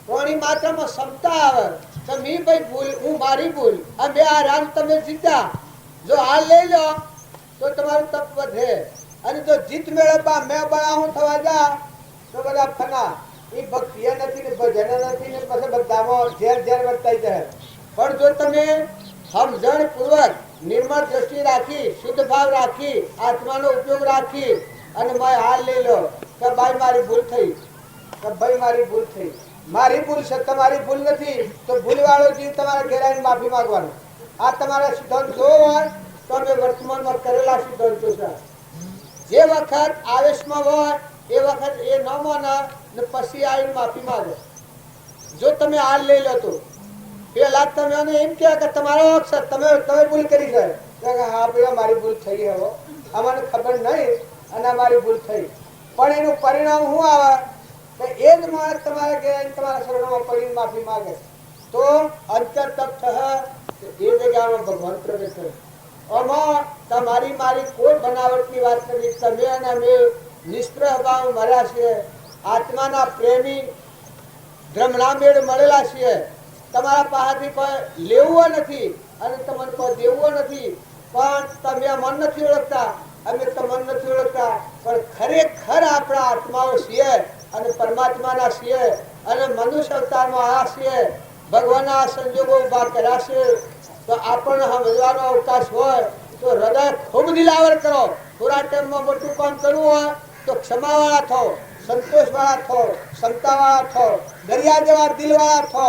પ્રાણી માત્રમાં ક્ષમતા આવે. તમે ભાઈ ભૂલ, હું મારી ભૂલ, આ બે આ રામ તમે જીત્યા. જો હાલ લઈ લો તો તમારું તપ વધે. અને જો જીત મેળવવા મેં બનાવું થવા જા તો બધા ફના. એ ભક્તિ નથી ને ભજન નથી ને પછી બધામાં ઝેર વર્તાઈ જાય. પણ જો તમે સમજણ પૂર્વક નિર્મળ દ્રષ્ટિ રાખી, શુદ્ધ ભાવ રાખી, આત્માનો ઉપયોગ રાખી અને મેં હાલ લઈ લો કે ભાઈ મારી ભૂલ થઈ, કે ભાઈ મારી ભૂલ થઈ, મારી ભૂલ છે, તમારી ભૂલ નથી. તો ભૂલવાળો જીવ તમારા ઘેરાઈને માફી માંગવાનું. આ તમારા સિદ્ધાંત જો હોય તો અમે વર્તમાનમાં કરેલા સિદ્ધાંતો છે. જે વખત આવેશમાં હોય એ વખત એ ન માને ને પછી આવીને માફી માંગે. જો તમે હાલ લઈ લો તો પેલા તમે એમ કહે કે તમારો અક્ષર તમે ભૂલ કરી છે, હા પેલા મારી ભૂલ થઈ, હવે અમને ખબર નહીં અને અમારી ભૂલ થઈ. પણ એનું પરિણામ શું આવે કે એ જ માણસ તમારા ઘેર તમારા શરણોમાં પડીને માફી માંગે તો અંતર તપ થશે, તો એ જગ્યામાં ભગવાન પ્રગટ થયો. આમાં તમારી મારી કોઈ બનાવટની વાત નથી. તમે અને અમે નિષ્પ્રહ ભાવ મળ્યા છીએ, આત્માના પ્રેમી બ્રહ્મણામેળ મળેલા છીએ. તમારા પાસેથી કોઈ લેવું નથી અને તમને કોઈ દેવું નથી, પણ તમે મન નથી ઓળખતા, અમે તમને નથી ઓળખતા, પણ ખરેખર આપણા આત્માઓ છીએ અને પરમાત્માના છીએ અને મનુષ્ય અવતારમાં આવ્યા છીએ. ભગવાનના સંજોગો ઉભા કર્યા છે, તો આપણને સમજવાનો અવકાશ હોય તો હૃદય ખૂબ દિલાવર કરો. થોડા ટાઈમમાં મોટું કામ કરવું હોય તો ક્ષમાવાળા થો, સંતોષવાળા થો, ક્ષમતાવાળા થો, દરિયા જેવા દિલવાળા થો.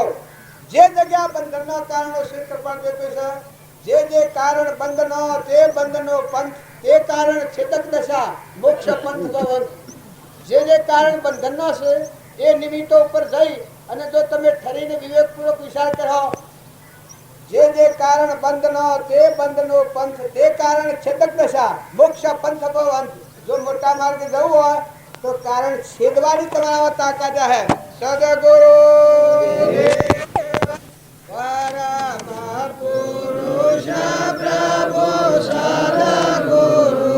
જે જગ્યા બંધનના કારણો ક્ષેત્ર પણ દેતું છે, જે કારણ બંધનો તે બંધનો પંથ, તે કારણ છેદક દશા મોક્ષ પંથ ભવન. જે કારણ બંધનનો છે એ નિમિત્તો ઉપર જઈ અને જો તમે ઠરીને વિવેકપૂર્વક વિચાર કરો, જે કારણ બંધનો તે બંધનો પંથ, તે કારણ છેદક દશા મોક્ષ પંથ ભવન. જો મોટા માર્ગે જવું હોય તો કારણ છેદવાની તમારા તાકાત હે. સદગુરુ પરમ પુરુષ પ્રભુ સદગુરુ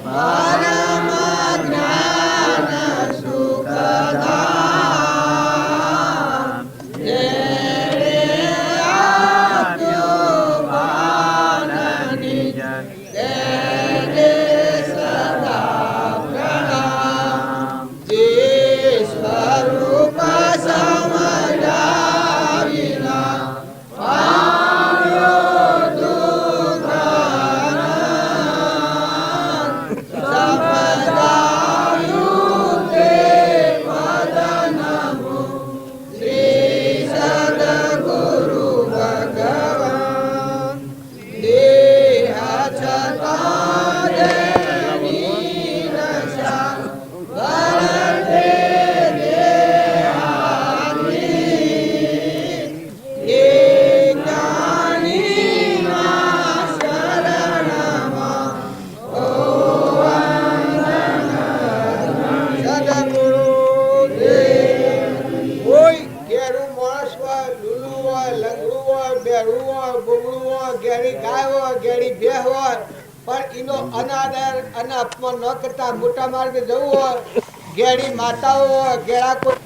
પરમ જ્ઞાન સુખદામ જેણે આપ્યો ભાન નિજ તેને સદા પ્રણામ. જે સ્વરૂપ સમજ્યા વિના પામ્યો દુઃખાનંદ, સમજાયું તે પદનમું શ્રી સદગુરુ ભગવાન. દેહ છતાં જેની દશા વરતે દેહાની, એ જ્ઞાનીના શરણમાં ઓ સદગુરુદેવ. કોઈ ઘેરું માણસ હોય, લુલું હોય, લંગડું હોય, બેરું હોય, બોબડું હોય, ઘેરી ગાય હોય, ઘેરી ભેહ હોય, પણ એનો અનાદર અને અપમાન ન કરતા મોટા માર્ગે જવું હોય, ઘેરી માતાઓ હોય, ઘેડા કોઈ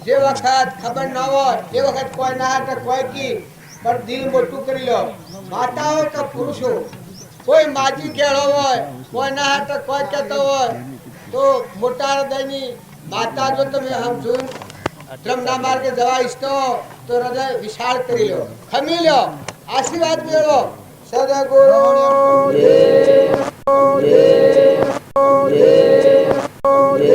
જે વખત ખબર ના હોય એ વખત કોઈ ના હાથે કોઈ કી પણ દિલ મોટું કરી લો. માતાઓ કે પુરુષો કોઈ માજી ઘેડો હોય, કોઈ ના હાથે કોઈ કહેતો હોય તો મોટા હૃદયની માતા જો તમે સમજો ધર્મના માર્ગે જવા ઈચ્છતો તો હૃદય વિશાળ કરી લો, ખમી લો, આશીર્વાદ મેળવો. સદગુરુ